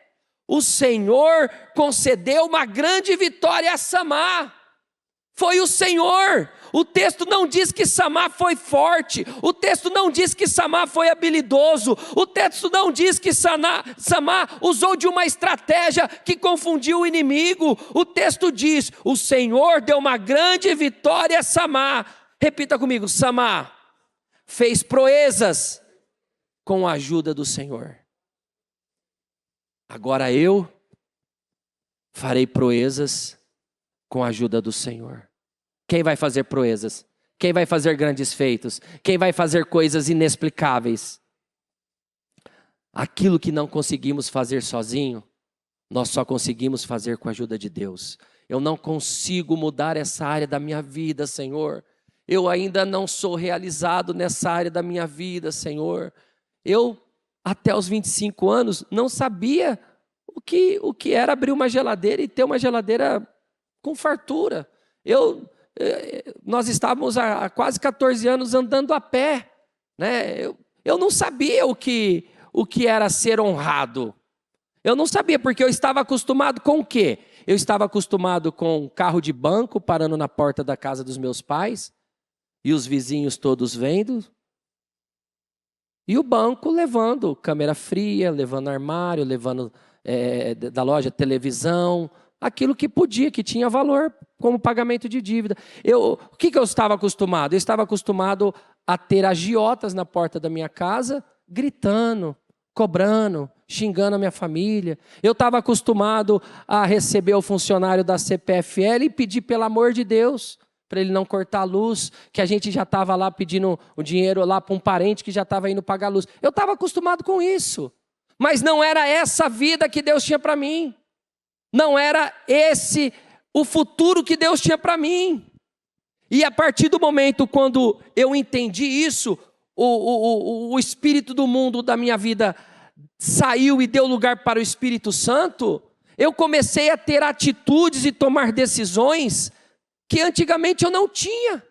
Speaker 2: O Senhor concedeu uma grande vitória a Samá. Foi o Senhor. O texto não diz que Samá foi forte. O texto não diz que Samá foi habilidoso. O texto não diz que Samá usou de uma estratégia que confundiu o inimigo. O texto diz: o Senhor deu uma grande vitória a Samá. Repita comigo: Samá fez proezas com a ajuda do Senhor. Agora eu farei proezas com a ajuda do Senhor. Quem vai fazer proezas? Quem vai fazer grandes feitos? Quem vai fazer coisas inexplicáveis? Aquilo que não conseguimos fazer sozinho, nós só conseguimos fazer com a ajuda de Deus. Eu não consigo mudar essa área da minha vida, Senhor. Eu ainda não sou realizado nessa área da minha vida, Senhor. Eu, até os 25 anos, não sabia o que era abrir uma geladeira e ter uma geladeira com fartura. Nós estávamos há quase 14 anos andando a pé, né? Eu não sabia o que era ser honrado. Eu não sabia, porque eu estava acostumado com o quê? Eu estava acostumado com carro de banco parando na porta da casa dos meus pais, e os vizinhos todos vendo, e o banco levando câmera fria, levando armário, levando da loja televisão, aquilo que podia, que tinha valor como pagamento de dívida. O que eu estava acostumado? Eu estava acostumado a ter agiotas na porta da minha casa, gritando, cobrando, xingando a minha família. Eu estava acostumado a receber o funcionário da CPFL e pedir, pelo amor de Deus, para ele não cortar a luz, que a gente já estava lá pedindo o dinheiro lá para um parente que já estava indo pagar a luz. Eu estava acostumado com isso, mas não era essa vida que Deus tinha para mim. Não era esse o futuro que Deus tinha para mim. E a partir do momento quando eu entendi isso, o espírito do mundo da minha vida saiu e deu lugar para o Espírito Santo, eu comecei a ter atitudes e tomar decisões que antigamente eu não tinha.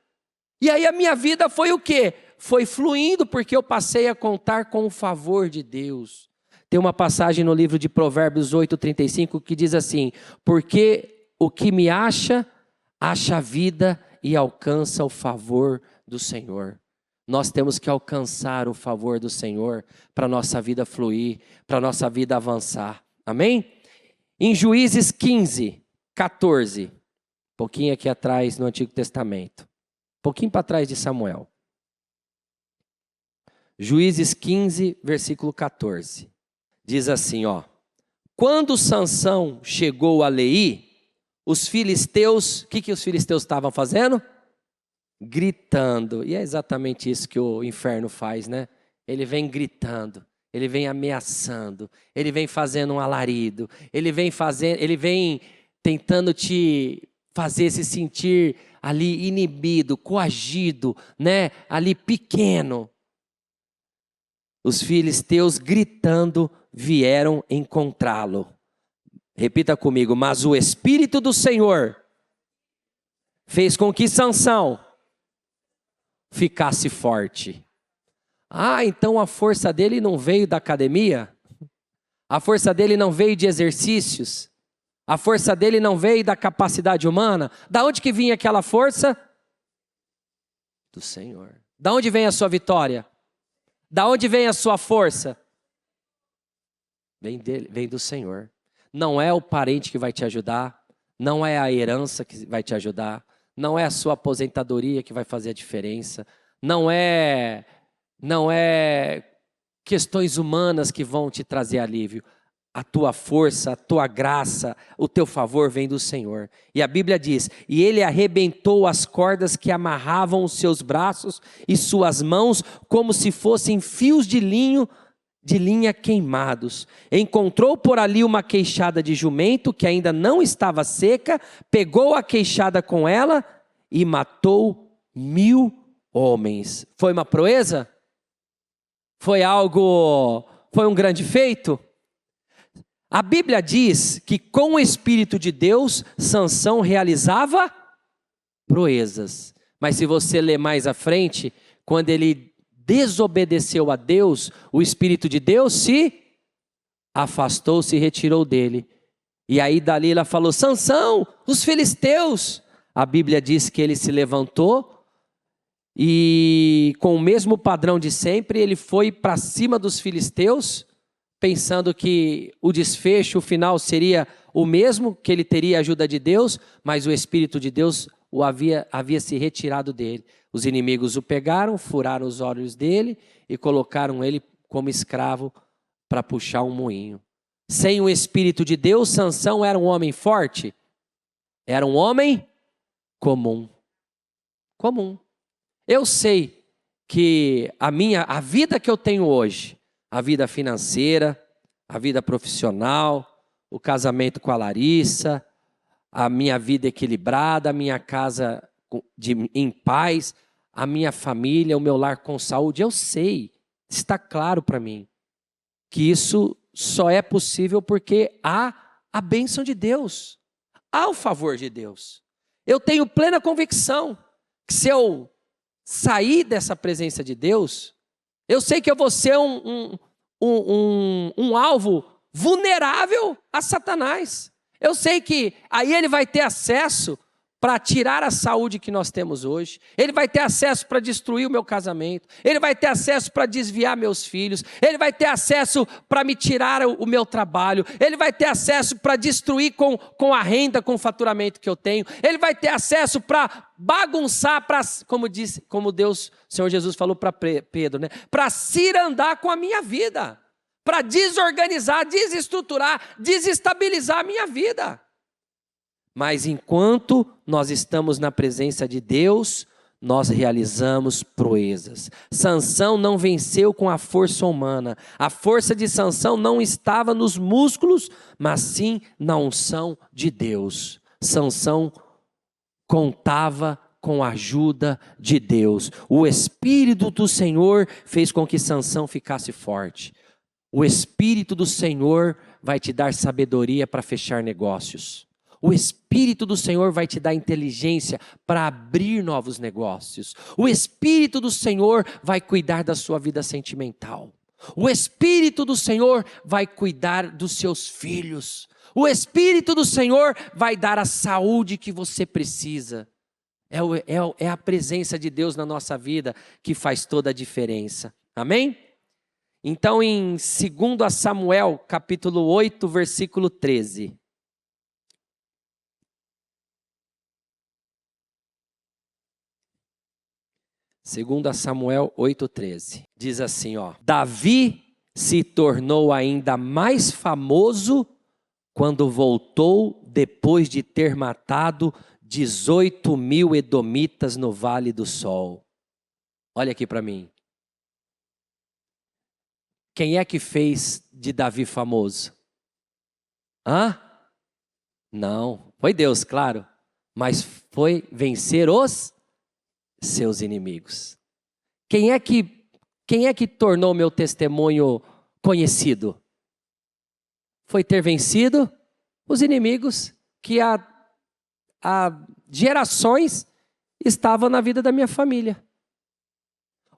Speaker 2: E aí a minha vida foi o quê? Foi fluindo, porque eu passei a contar com o favor de Deus. Tem uma passagem no livro de Provérbios 8:35 que diz assim: porque o que me acha a vida e alcança o favor do Senhor. Nós temos que alcançar o favor do Senhor para a nossa vida fluir, para a nossa vida avançar. Amém? Em Juízes 15:14, pouquinho aqui atrás no Antigo Testamento, pouquinho para trás de Samuel. Juízes 15, versículo 14. Diz assim, ó: quando Sansão chegou a Leí, os filisteus, o que os filisteus estavam fazendo? Gritando. E é exatamente isso que o inferno faz, né? Ele vem gritando, ele vem ameaçando, ele vem fazendo um alarido, ele vem tentando te fazer se sentir ali inibido, coagido, né? Ali pequeno. Os filisteus gritando vieram encontrá-lo. Repita comigo: mas o Espírito do Senhor fez com que Sansão ficasse forte. Ah, então a força dele não veio da academia? A força dele não veio de exercícios? A força dele não veio da capacidade humana? Da onde que vinha aquela força? Do Senhor. Da onde vem a sua vitória? Da onde vem a sua força? Vem dele, vem do Senhor. Não é o parente que vai te ajudar, não é a herança que vai te ajudar, não é a sua aposentadoria que vai fazer a diferença, não é questões humanas que vão te trazer alívio. A tua força, a tua graça, o teu favor vem do Senhor. E a Bíblia diz, e ele arrebentou as cordas que amarravam os seus braços e suas mãos como se fossem fios de linha queimados. Encontrou por ali uma queixada de jumento que ainda não estava seca, pegou a queixada com ela e matou 1000 homens. Foi uma proeza? Foi um grande feito? A Bíblia diz que com o Espírito de Deus, Sansão realizava proezas. Mas se você ler mais à frente, quando ele desobedeceu a Deus, o Espírito de Deus se afastou, se retirou dele. E aí Dalila falou, Sansão, os filisteus. A Bíblia diz que ele se levantou e com o mesmo padrão de sempre, ele foi para cima dos filisteus, pensando que o desfecho, o final seria o mesmo, que ele teria a ajuda de Deus, mas o Espírito de Deus havia se retirado dele. Os inimigos o pegaram, furaram os olhos dele e colocaram ele como escravo para puxar um moinho. Sem o Espírito de Deus, Sansão era um homem forte? Era um homem comum. Comum. Eu sei que a vida que eu tenho hoje, a vida financeira, a vida profissional, o casamento com a Larissa, a minha vida equilibrada, a minha casa em paz, a minha família, o meu lar com saúde, eu sei, está claro para mim, que isso só é possível porque há a bênção de Deus, há o favor de Deus. Eu tenho plena convicção que se eu sair dessa presença de Deus, eu sei que eu vou ser um alvo vulnerável a Satanás. Eu sei que aí ele vai ter acesso para tirar a saúde que nós temos hoje. Ele vai ter acesso para destruir o meu casamento. Ele vai ter acesso para desviar meus filhos. Ele vai ter acesso para me tirar o meu trabalho. Ele vai ter acesso para destruir com a renda, com o faturamento que eu tenho. Ele vai ter acesso para bagunçar, como Deus, o Senhor Jesus falou para Pedro, né? Para cirandar com a minha vida. Para desorganizar, desestruturar, desestabilizar a minha vida. Mas enquanto nós estamos na presença de Deus, nós realizamos proezas. Sansão não venceu com a força humana. A força de Sansão não estava nos músculos, mas sim na unção de Deus. Sansão contava com a ajuda de Deus. O Espírito do Senhor fez com que Sansão ficasse forte. O Espírito do Senhor vai te dar sabedoria para fechar negócios. O Espírito do Senhor vai te dar inteligência para abrir novos negócios. O Espírito do Senhor vai cuidar da sua vida sentimental. O Espírito do Senhor vai cuidar dos seus filhos. O Espírito do Senhor vai dar a saúde que você precisa. É a presença de Deus na nossa vida que faz toda a diferença. Amém? Então, em 2 Samuel, capítulo 8, versículo 13. 2 Samuel 8,13. Diz assim, ó. Davi se tornou ainda mais famoso quando voltou depois de ter matado 18.000 edomitas no Vale do Sol. Olha aqui para mim. Quem é que fez de Davi famoso? Hã? Não, foi Deus, claro. Mas foi vencer os seus inimigos. Quem é que tornou meu testemunho conhecido? Foi ter vencido os inimigos que há gerações estavam na vida da minha família.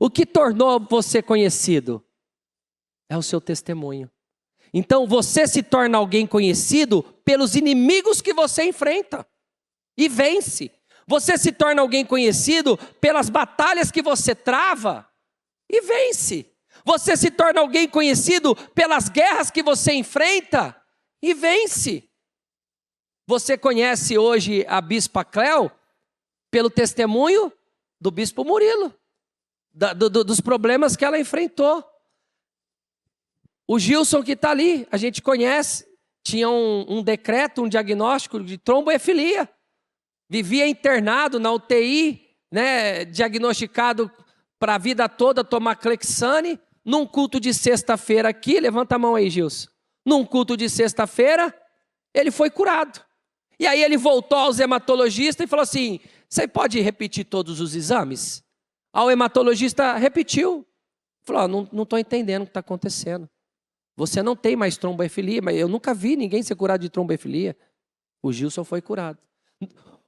Speaker 2: O que tornou você conhecido? É o seu testemunho. Então você se torna alguém conhecido pelos inimigos que você enfrenta e vence. Você se torna alguém conhecido pelas batalhas que você trava e vence. Você se torna alguém conhecido pelas guerras que você enfrenta e vence. Você conhece hoje a Bispa Cléo pelo testemunho do Bispo Murilo, dos problemas que ela enfrentou. O Gilson que está ali, a gente conhece, tinha um decreto, um diagnóstico de trombofilia. Vivia internado na UTI, né, diagnosticado para a vida toda, tomar Clexane. Num culto de sexta-feira aqui, levanta a mão aí, Gilson. Num culto de sexta-feira, ele foi curado. E aí ele voltou aos hematologistas e falou assim, você pode repetir todos os exames? Aí o hematologista repetiu. Falou, não estou entendendo o que está acontecendo. Você não tem mais trombofilia, mas eu nunca vi ninguém ser curado de trombofilia. O Gilson foi curado.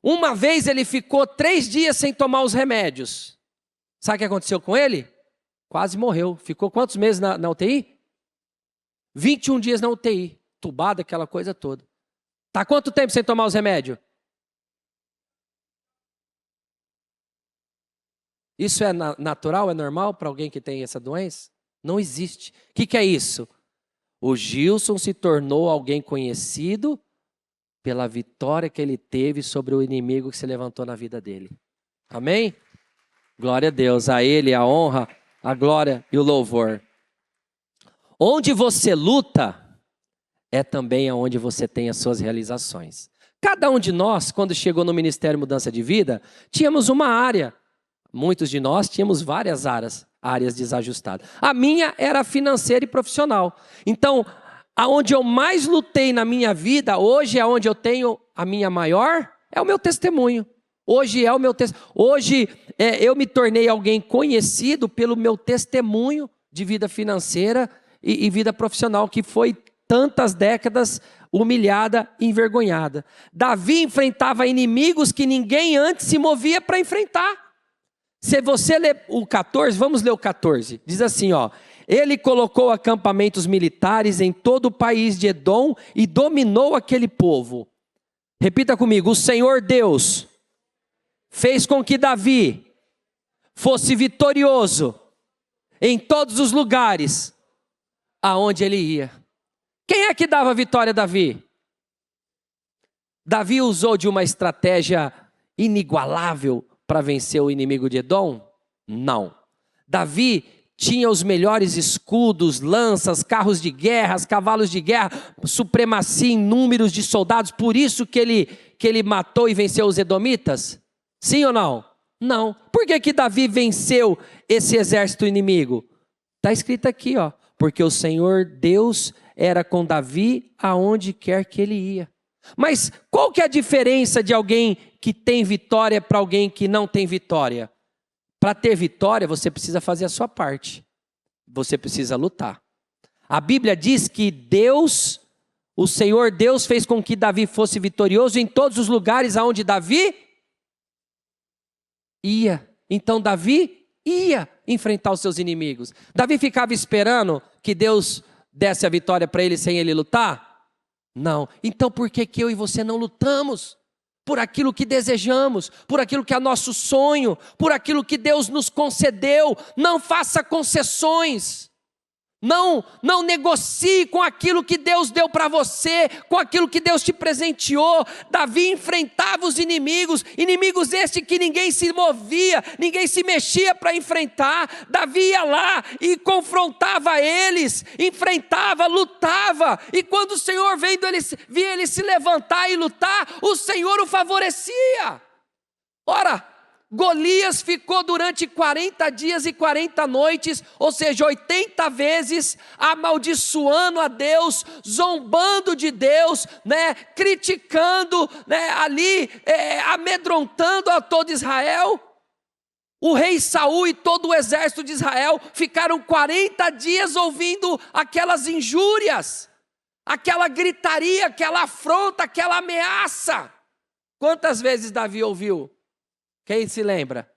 Speaker 2: Uma vez ele ficou 3 dias sem tomar os remédios. Sabe o que aconteceu com ele? Quase morreu. Ficou quantos meses na UTI? 21 dias na UTI. Tubado, aquela coisa toda. Tá quanto tempo sem tomar os remédios? Isso é natural, é normal para alguém que tem essa doença? Não existe. O que é isso? O Gilson se tornou alguém conhecido pela vitória que ele teve sobre o inimigo que se levantou na vida dele. Amém? Glória a Deus, a Ele a honra, a glória e o louvor. Onde você luta, é também onde você tem as suas realizações. Cada um de nós, quando chegou no Ministério Mudança de Vida, tínhamos uma área. Muitos de nós tínhamos várias áreas desajustadas. A minha era financeira e profissional. Então, aonde eu mais lutei na minha vida, hoje é onde eu tenho a minha maior, é o meu testemunho. Hoje é o meu testemunho. Hoje eu me tornei alguém conhecido pelo meu testemunho de vida financeira e vida profissional, que foi tantas décadas humilhada e envergonhada. Davi enfrentava inimigos que ninguém antes se movia para enfrentar. Se você ler o 14, vamos ler o 14. Diz assim, ó. Ele colocou acampamentos militares em todo o país de Edom e dominou aquele povo. Repita comigo, o Senhor Deus fez com que Davi fosse vitorioso em todos os lugares aonde ele ia. Quem é que dava vitória a Davi? Davi usou de uma estratégia inigualável para vencer o inimigo de Edom? Não. Davi tinha os melhores escudos, lanças, carros de guerra, cavalos de guerra, supremacia em números de soldados, por isso que ele matou e venceu os edomitas? Sim ou não? Não. Por que Davi venceu esse exército inimigo? Está escrito aqui, ó. Porque o Senhor Deus era com Davi aonde quer que ele ia. Mas qual que é a diferença de alguém que tem vitória para alguém que não tem vitória? Para ter vitória, você precisa fazer a sua parte. Você precisa lutar. A Bíblia diz que Deus, o Senhor Deus, fez com que Davi fosse vitorioso em todos os lugares aonde Davi ia. Então Davi ia enfrentar os seus inimigos. Davi ficava esperando que Deus desse a vitória para ele sem ele lutar? Não. Então por que eu e você não lutamos? Por aquilo que desejamos, por aquilo que é nosso sonho, por aquilo que Deus nos concedeu. Não faça concessões. Não negocie com aquilo que Deus deu para você, com aquilo que Deus te presenteou. Davi enfrentava os inimigos estes que ninguém se movia, ninguém se mexia para enfrentar. Davi ia lá e confrontava eles, enfrentava, lutava. E quando o Senhor via ele se levantar e lutar, o Senhor o favorecia. Ora, Golias ficou durante 40 dias e 40 noites, ou seja, 80 vezes, amaldiçoando a Deus, zombando de Deus, né, criticando, né, ali, amedrontando a todo Israel. O rei Saul e todo o exército de Israel ficaram 40 dias ouvindo aquelas injúrias, aquela gritaria, aquela afronta, aquela ameaça. Quantas vezes Davi ouviu? Quem se lembra?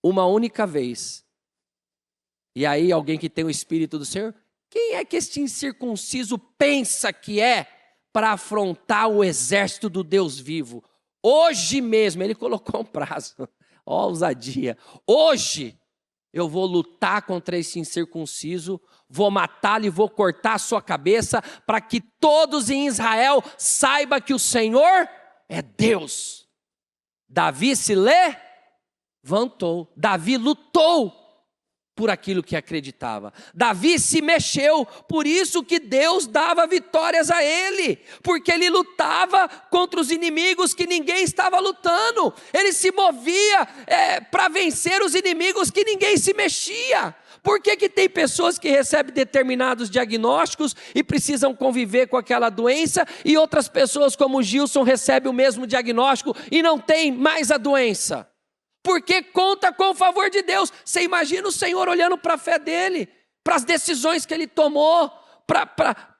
Speaker 2: Uma única vez. E aí alguém que tem o Espírito do Senhor, quem é que este incircunciso pensa que é para afrontar o exército do Deus vivo? Hoje mesmo, ele colocou um prazo. Ó, ousadia. Hoje eu vou lutar contra esse incircunciso, vou matá-lo e vou cortar a sua cabeça, para que todos em Israel saibam que o Senhor é Deus. Davi se levantou, Davi lutou por aquilo que acreditava. Davi se mexeu, por isso que Deus dava vitórias a ele, porque ele lutava contra os inimigos que ninguém estava lutando. Ele se movia para vencer os inimigos que ninguém se mexia. Por que tem pessoas que recebem determinados diagnósticos e precisam conviver com aquela doença, e outras pessoas como o Gilson recebem o mesmo diagnóstico e não tem mais a doença? Porque conta com o favor de Deus. Você imagina o Senhor olhando para a fé dele, para as decisões que ele tomou, para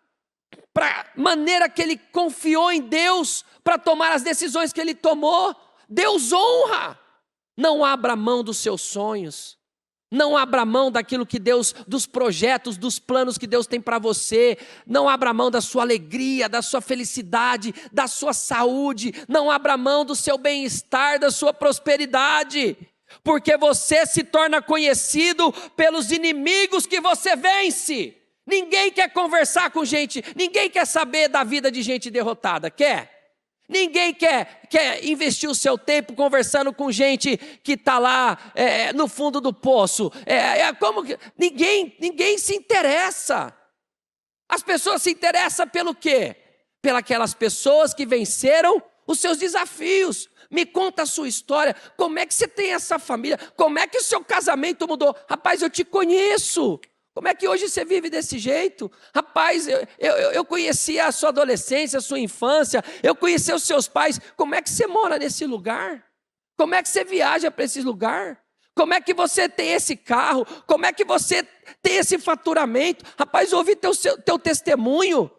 Speaker 2: a maneira que ele confiou em Deus, para tomar as decisões que ele tomou. Deus honra. Não abra mão dos seus sonhos. Não abra mão daquilo que Deus, dos projetos, dos planos que Deus tem para você. Não abra mão da sua alegria, da sua felicidade, da sua saúde. Não abra mão do seu bem-estar, da sua prosperidade. Porque você se torna conhecido pelos inimigos que você vence. Ninguém quer conversar com gente, ninguém quer saber da vida de gente derrotada, quer? Ninguém quer investir o seu tempo conversando com gente que está lá no fundo do poço. Ninguém se interessa. As pessoas se interessam pelo quê? Pelas pessoas que venceram os seus desafios. Me conta a sua história. Como é que você tem essa família? Como é que o seu casamento mudou? Rapaz, eu te conheço. Como é que hoje você vive desse jeito? Rapaz, eu conheci a sua adolescência, a sua infância, eu conheci os seus pais. Como é que você mora nesse lugar? Como é que você viaja para esse lugar? Como é que você tem esse carro? Como é que você tem esse faturamento? Rapaz, ouvi teu testemunho,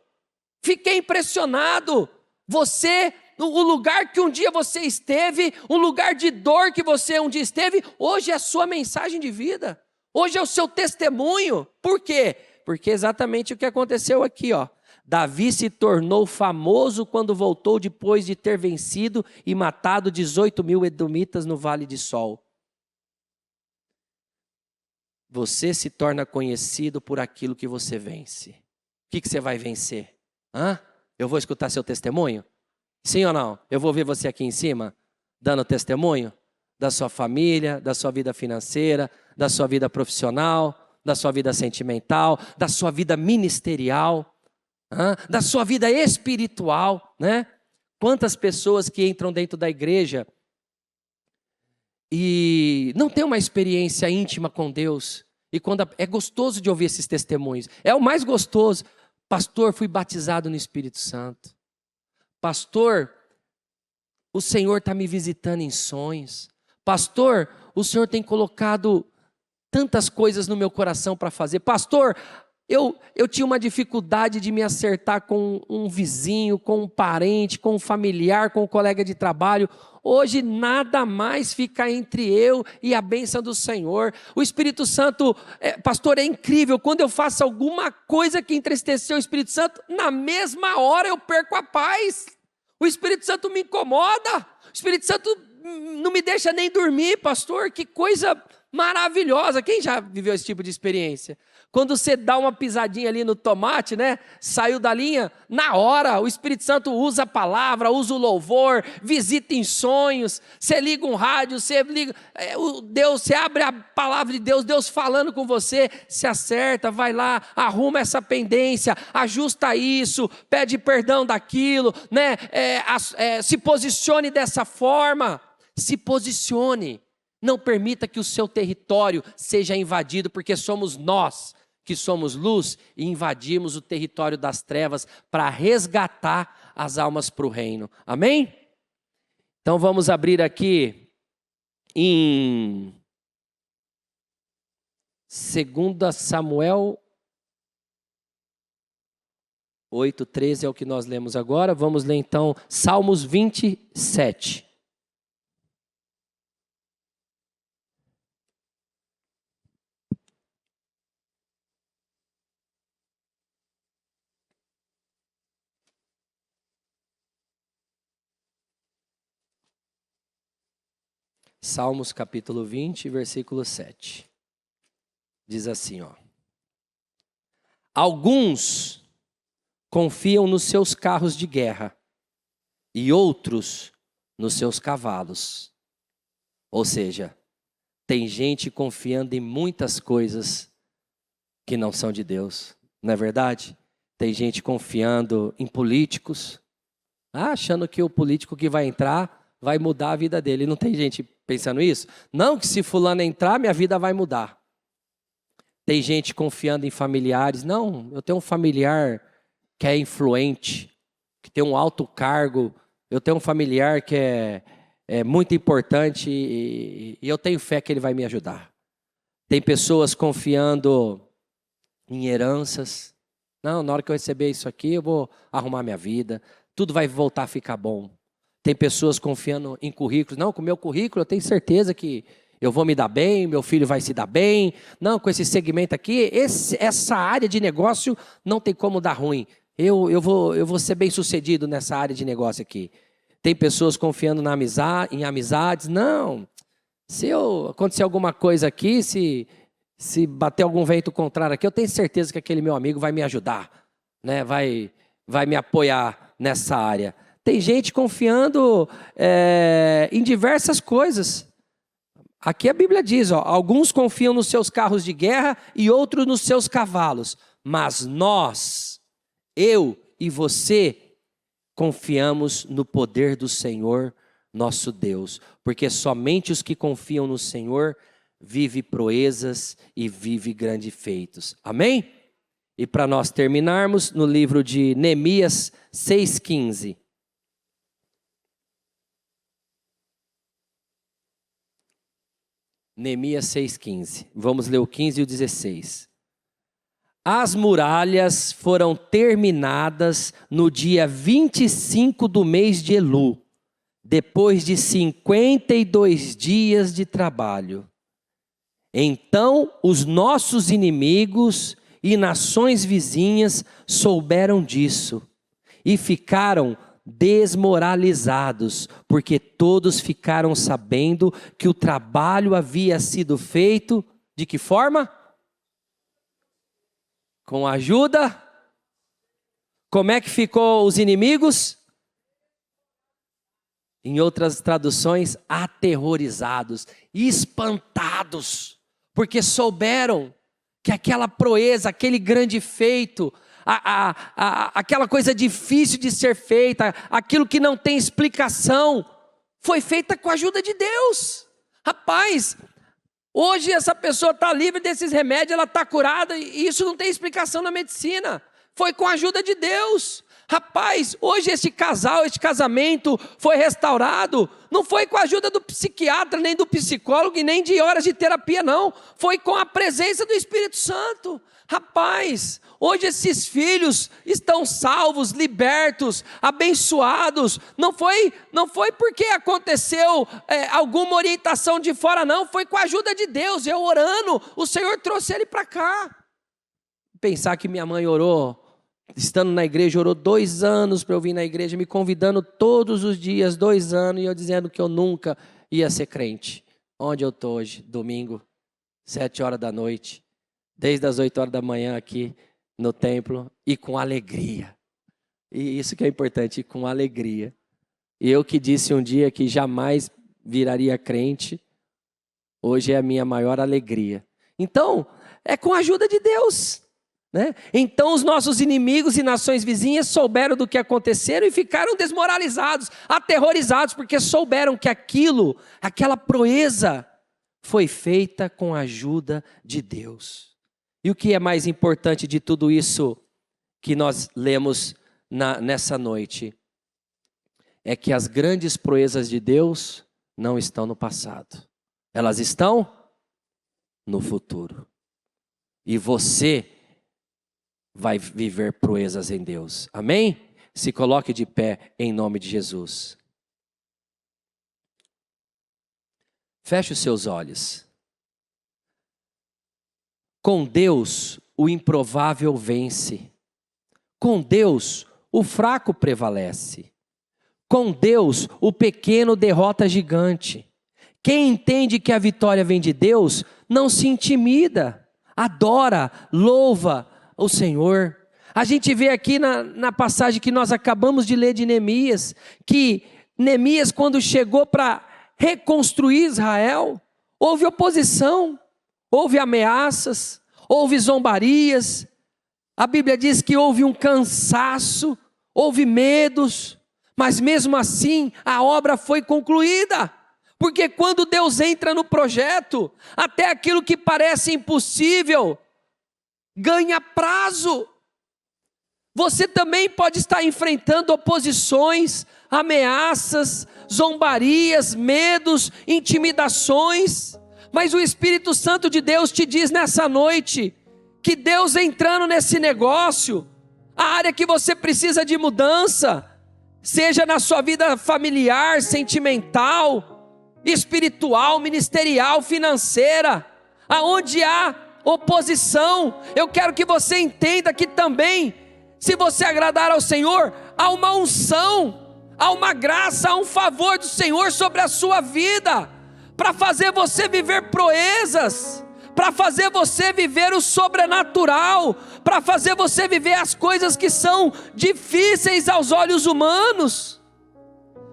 Speaker 2: fiquei impressionado. Você, o lugar que um dia você esteve, um lugar de dor que você um dia esteve, hoje é a sua mensagem de vida. Hoje é o seu testemunho. Por quê? Porque exatamente o que aconteceu aqui, ó. Davi se tornou famoso quando voltou depois de ter vencido e matado 18.000 edomitas no Vale de Sol. Você se torna conhecido por aquilo que você vence. O que você vai vencer? Eu vou escutar seu testemunho? Sim ou não? Eu vou ver você aqui em cima, dando testemunho da sua família, da sua vida financeira, da sua vida profissional, da sua vida sentimental, da sua vida ministerial, da sua vida espiritual, né? Quantas pessoas que entram dentro da igreja e não tem uma experiência íntima com Deus, e quando é gostoso de ouvir esses testemunhos, é o mais gostoso. Pastor, fui batizado no Espírito Santo. Pastor, o Senhor está me visitando em sonhos. Pastor, o Senhor tem colocado tantas coisas no meu coração para fazer. Pastor, eu tinha uma dificuldade de me acertar com um vizinho, com um parente, com um familiar, com um colega de trabalho. Hoje nada mais fica entre eu e a bênção do Senhor. O Espírito Santo, pastor, é incrível. Quando eu faço alguma coisa que entristeceu o Espírito Santo, na mesma hora eu perco a paz. O Espírito Santo me incomoda. O Espírito Santo não me deixa nem dormir, pastor. Que coisa maravilhosa. Quem já viveu esse tipo de experiência? Quando você dá uma pisadinha ali no tomate, né? Saiu da linha, na hora o Espírito Santo usa a palavra, usa o louvor, visita em sonhos. Você liga um rádio, você liga, Deus, você abre a palavra de Deus, Deus falando com você, se acerta, vai lá, arruma essa pendência, ajusta isso, pede perdão daquilo, né? Se posicione dessa forma, se posicione. Não permita que o seu território seja invadido, porque somos nós que somos luz e invadimos o território das trevas para resgatar as almas para o reino. Amém? Então vamos abrir aqui em 2 Samuel 8:13 é o que nós lemos agora. Vamos ler então Salmos 27. Salmos capítulo 20, versículo 7. Diz assim, ó. Alguns confiam nos seus carros de guerra e outros nos seus cavalos. Ou seja, tem gente confiando em muitas coisas que não são de Deus, não é verdade? Tem gente confiando em políticos, achando que o político que vai entrar vai mudar a vida dele. Não tem gente pensando isso? Não, que se fulano entrar, minha vida vai mudar. Tem gente confiando em familiares. Não, eu tenho um familiar que é influente, que tem um alto cargo. Eu tenho um familiar que é muito importante e eu tenho fé que ele vai me ajudar. Tem pessoas confiando em heranças. Não, na hora que eu receber isso aqui, eu vou arrumar minha vida. Tudo vai voltar a ficar bom. Tem pessoas confiando em currículos. Não, com o meu currículo eu tenho certeza que eu vou me dar bem, meu filho vai se dar bem. Não, com esse segmento aqui, essa área de negócio não tem como dar ruim. Eu vou ser bem sucedido nessa área de negócio aqui. Tem pessoas confiando em amizades. Não, se acontecer alguma coisa aqui, se bater algum vento contrário aqui, eu tenho certeza que aquele meu amigo vai me ajudar, né? Vai me apoiar nessa área. Tem gente confiando em diversas coisas. Aqui a Bíblia diz, ó, alguns confiam nos seus carros de guerra e outros nos seus cavalos. Mas nós, eu e você, confiamos no poder do Senhor, nosso Deus. Porque somente os que confiam no Senhor vivem proezas e vivem grandes feitos. Amém? E para nós terminarmos, no livro de Neemias 6,15. Neemias 6,15. Vamos ler o 15 e o 16. As muralhas foram terminadas no dia 25 do mês de Elu, depois de 52 dias de trabalho. Então os nossos inimigos e nações vizinhas souberam disso e ficaram desmoralizados, porque todos ficaram sabendo que o trabalho havia sido feito de que forma? Com a ajuda. Como é que ficou os inimigos? Em outras traduções, aterrorizados, espantados, porque souberam que aquela proeza, aquele grande feito, aquela coisa difícil de ser feita, aquilo que não tem explicação, foi feita com a ajuda de Deus. Rapaz, hoje essa pessoa está livre desses remédios, ela está curada, e isso não tem explicação na medicina. Foi com a ajuda de Deus. Rapaz, hoje este casamento foi restaurado, não foi com a ajuda do psiquiatra, nem do psicólogo, e nem de horas de terapia, não. Foi com a presença do Espírito Santo. Rapaz, hoje esses filhos estão salvos, libertos, abençoados. Não foi porque aconteceu alguma orientação de fora, não. Foi com a ajuda de Deus. Eu orando, o Senhor trouxe ele para cá. Pensar que minha mãe orou, estando na igreja, orou 2 anos para eu vir na igreja, me convidando todos os dias, 2 anos, e eu dizendo que eu nunca ia ser crente. Onde eu estou hoje? Domingo, 7 horas da noite, desde as 8 horas da manhã aqui no templo, e com alegria. E isso que é importante, com alegria. E eu que disse um dia que jamais viraria crente, hoje é a minha maior alegria. Então, é com a ajuda de Deus. Né? Então os nossos inimigos e nações vizinhas souberam do que aconteceram e ficaram desmoralizados, aterrorizados, porque souberam que aquela proeza foi feita com a ajuda de Deus. E o que é mais importante de tudo isso que nós lemos nessa noite é que as grandes proezas de Deus não estão no passado, elas estão no futuro. E você vai viver proezas em Deus. Amém? Se coloque de pé em nome de Jesus. Feche os seus olhos. Com Deus, o improvável vence. Com Deus, o fraco prevalece. Com Deus, o pequeno derrota gigante. Quem entende que a vitória vem de Deus, não se intimida. adora, louva o Senhor. A gente vê aqui na passagem que nós acabamos de ler de Neemias, que Neemias, quando chegou para reconstruir Israel, houve oposição, houve ameaças, houve zombarias. A Bíblia diz que houve um cansaço, houve medos, mas mesmo assim a obra foi concluída. Porque quando Deus entra no projeto, até aquilo que parece impossível ganha prazo. Você também pode estar enfrentando oposições, ameaças, zombarias, medos, intimidações, mas o Espírito Santo de Deus te diz nessa noite que Deus entrando nesse negócio, a área que você precisa de mudança, seja na sua vida familiar, sentimental, espiritual, ministerial, financeira, aonde há oposição, eu quero que você entenda que também, se você agradar ao Senhor, há uma unção, há uma graça, há um favor do Senhor sobre a sua vida, para fazer você viver proezas, para fazer você viver o sobrenatural, para fazer você viver as coisas que são difíceis aos olhos humanos.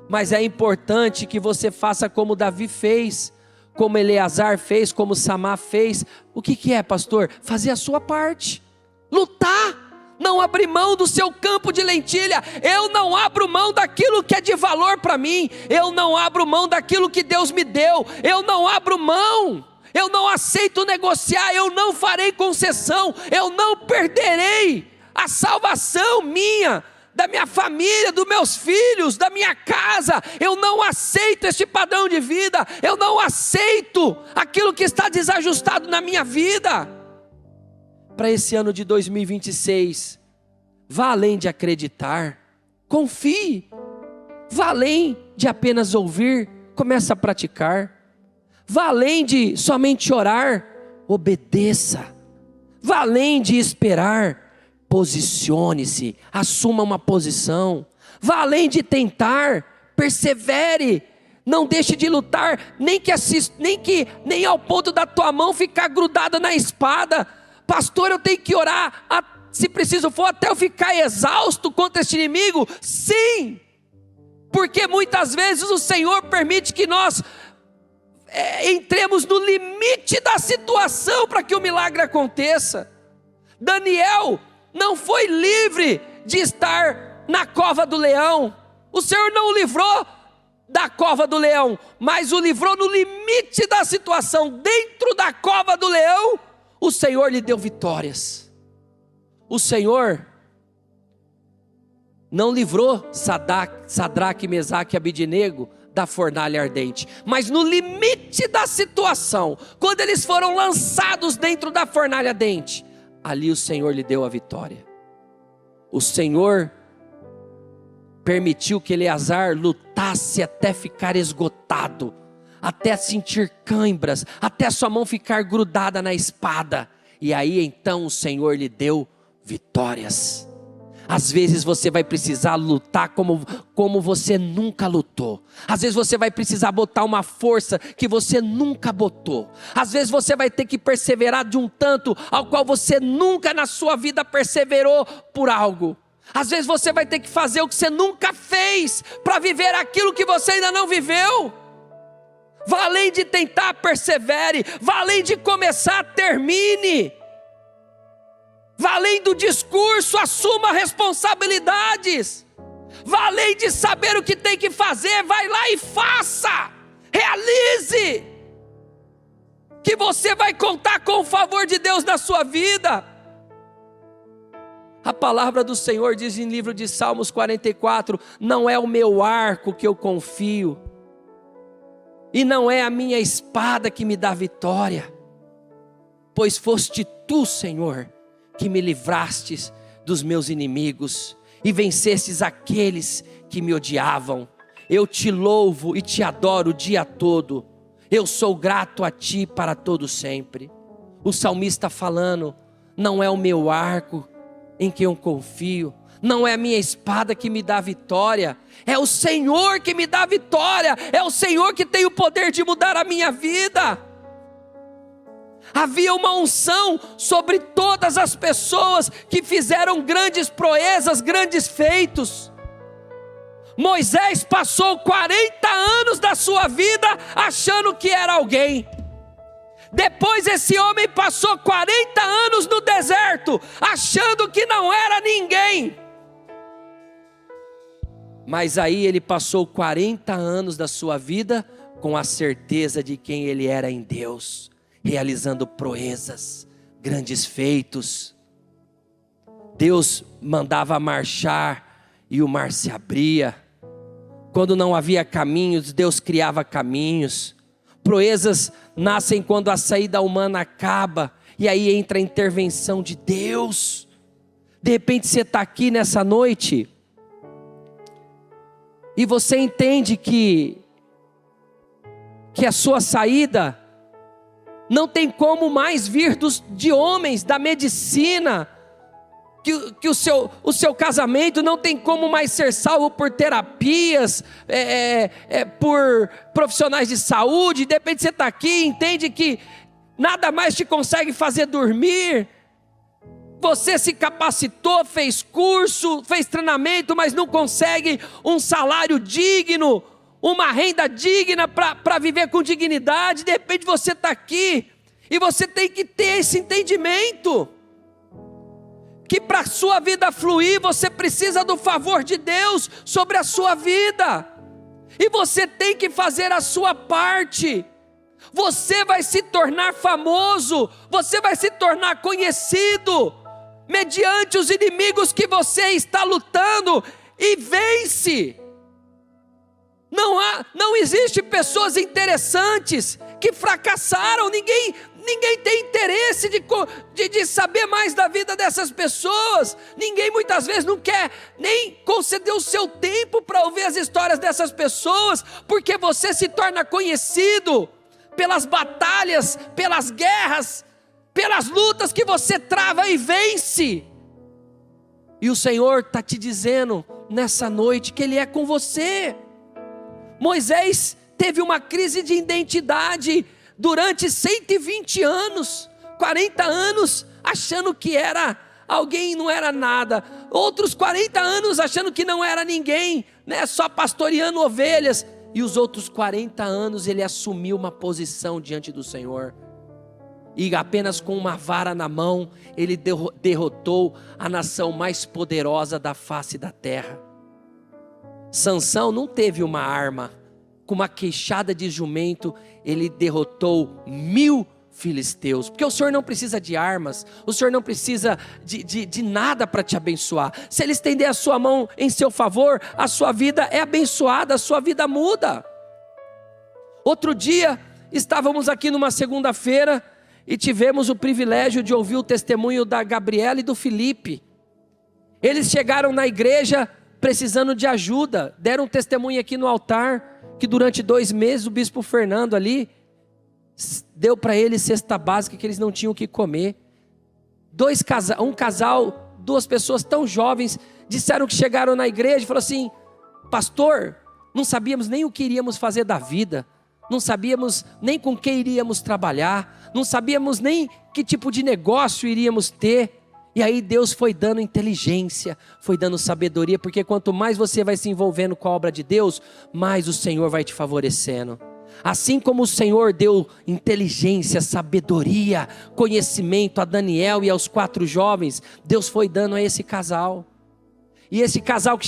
Speaker 2: Mas é importante que você faça como Davi fez, como Eleazar fez, como Samá fez. O que é, pastor? Fazer a sua parte, lutar. Não abrir mão do seu campo de lentilha. Eu não abro mão daquilo que é de valor para mim. Eu não abro mão daquilo que Deus me deu. Eu não abro mão. Eu não aceito negociar. Eu não farei concessão. Eu não perderei a salvação minha, da minha família, dos meus filhos, da minha casa. Eu não aceito este padrão de vida. Eu não aceito aquilo que está desajustado na minha vida. Para esse ano de 2026, vá além de acreditar, confie, vá além de apenas ouvir, comece a praticar, vá além de somente orar, obedeça, vá além de esperar, posicione-se, assuma uma posição, vá além de tentar, persevere, não deixe de lutar, nem ao ponto da tua mão ficar grudada na espada. Pastor, eu tenho que orar, se preciso for, até eu ficar exausto contra este inimigo? Sim, porque muitas vezes o Senhor permite que nós entremos no limite da situação para que o milagre aconteça. Daniel não foi livre de estar na cova do leão. O Senhor não o livrou da cova do leão, mas o livrou no limite da situação. Dentro da cova do leão, o Senhor lhe deu vitórias. O Senhor não livrou Sadraque, Mesaque e Abidnego da fornalha ardente, mas no limite da situação, quando eles foram lançados dentro da fornalha ardente, ali o Senhor lhe deu a vitória. O Senhor permitiu que Eleazar lutasse até ficar esgotado, até sentir cãibras, até sua mão ficar grudada na espada, e aí então o Senhor lhe deu vitórias. Às vezes você vai precisar lutar como você nunca lutou. Às vezes você vai precisar botar uma força que você nunca botou. Às vezes você vai ter que perseverar de um tanto ao qual você nunca na sua vida perseverou por algo. Às vezes você vai ter que fazer o que você nunca fez para viver aquilo que você ainda não viveu. Vá além de tentar, persevere. Vá além de começar, termine. Vá além do discurso, assuma responsabilidades. Vá além de saber o que tem que fazer, vai lá e faça. Realize. Que você vai contar com o favor de Deus na sua vida. A palavra do Senhor diz em livro de Salmos 44, não é o meu arco que eu confio, e não é a minha espada que me dá vitória, pois foste tu, Senhor, que me livrastes dos meus inimigos, e vencestes aqueles que me odiavam. Eu te louvo e te adoro o dia todo, eu sou grato a ti para todo sempre. O salmista falando, não é o meu arco em que eu confio, não é a minha espada que me dá vitória, é o Senhor que me dá vitória, é o Senhor que tem o poder de mudar a minha vida. Havia uma unção sobre todas as pessoas que fizeram grandes proezas, grandes feitos. Moisés passou 40 anos da sua vida achando que era alguém. Depois esse homem passou 40 anos no deserto, achando que não era ninguém. Mas aí ele passou 40 anos da sua vida com a certeza de quem ele era em Deus, realizando proezas, grandes feitos. Deus mandava marchar e o mar se abria. Quando não havia caminhos, Deus criava caminhos. Proezas nascem quando a saída humana acaba, e aí entra a intervenção de Deus. De repente você está aqui nessa noite, e você entende que a sua saída não tem como mais vir de homens, da medicina, que o seu casamento não tem como mais ser salvo por terapias, por profissionais de saúde. De repente você está aqui e entende que nada mais te consegue fazer dormir. Você se capacitou, fez curso, fez treinamento, mas não consegue um salário digno, uma renda digna para viver com dignidade. De repente você está aqui e você tem que ter esse entendimento, que para a sua vida fluir, você precisa do favor de Deus sobre a sua vida, e você tem que fazer a sua parte. Você vai se tornar famoso, você vai se tornar conhecido, mediante os inimigos que você está lutando, e vence. Não existe pessoas interessantes que fracassaram. Ninguém tem interesse de saber mais da vida dessas pessoas. Ninguém muitas vezes não quer nem conceder o seu tempo para ouvir as histórias dessas pessoas, porque você se torna conhecido pelas batalhas, pelas guerras, pelas lutas que você trava e vence. E o Senhor está te dizendo nessa noite que Ele é com você. Moisés teve uma crise de identidade durante 120 anos, 40 anos achando que era alguém e não era nada, outros 40 anos achando que não era ninguém, né? Só pastoreando ovelhas, e os outros 40 anos ele assumiu uma posição diante do Senhor, e apenas com uma vara na mão, ele derrotou a nação mais poderosa da face da terra. Sansão não teve uma arma, com uma queixada de jumento, ele derrotou 1000 filisteus, porque o Senhor não precisa de armas, o Senhor não precisa de nada para te abençoar. Se Ele estender a sua mão em seu favor, a sua vida é abençoada, a sua vida muda. Outro dia, estávamos aqui numa segunda-feira, e tivemos o privilégio de ouvir o testemunho da Gabriela e do Felipe. Eles chegaram na igreja precisando de ajuda, deram um testemunho aqui no altar, que durante 2 meses o bispo Fernando ali deu para eles cesta básica, que eles não tinham o que comer. Um casal, 2 pessoas tão jovens, disseram que chegaram na igreja e falaram assim: pastor, não sabíamos nem o que iríamos fazer da vida, não sabíamos nem com quem iríamos trabalhar, não sabíamos nem que tipo de negócio iríamos ter. E aí Deus foi dando inteligência, foi dando sabedoria, porque quanto mais você vai se envolvendo com a obra de Deus, mais o Senhor vai te favorecendo. Assim como o Senhor deu inteligência, sabedoria, conhecimento a Daniel e aos 4 jovens, Deus foi dando a esse casal. E esse casal que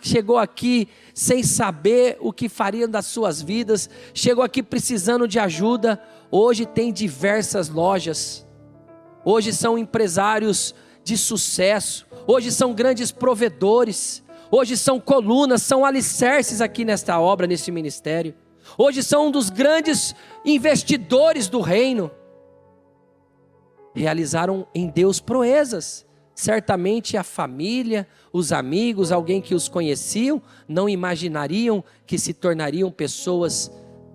Speaker 2: chegou aqui sem saber o que fariam das suas vidas, chegou aqui precisando de ajuda, hoje tem diversas lojas. Hoje são empresários de sucesso, hoje são grandes provedores, hoje são colunas, são alicerces aqui nesta obra, nesse ministério. Hoje são um dos grandes investidores do reino. Realizaram em Deus proezas. Certamente a família, os amigos, alguém que os conheciam, não imaginariam que se tornariam pessoas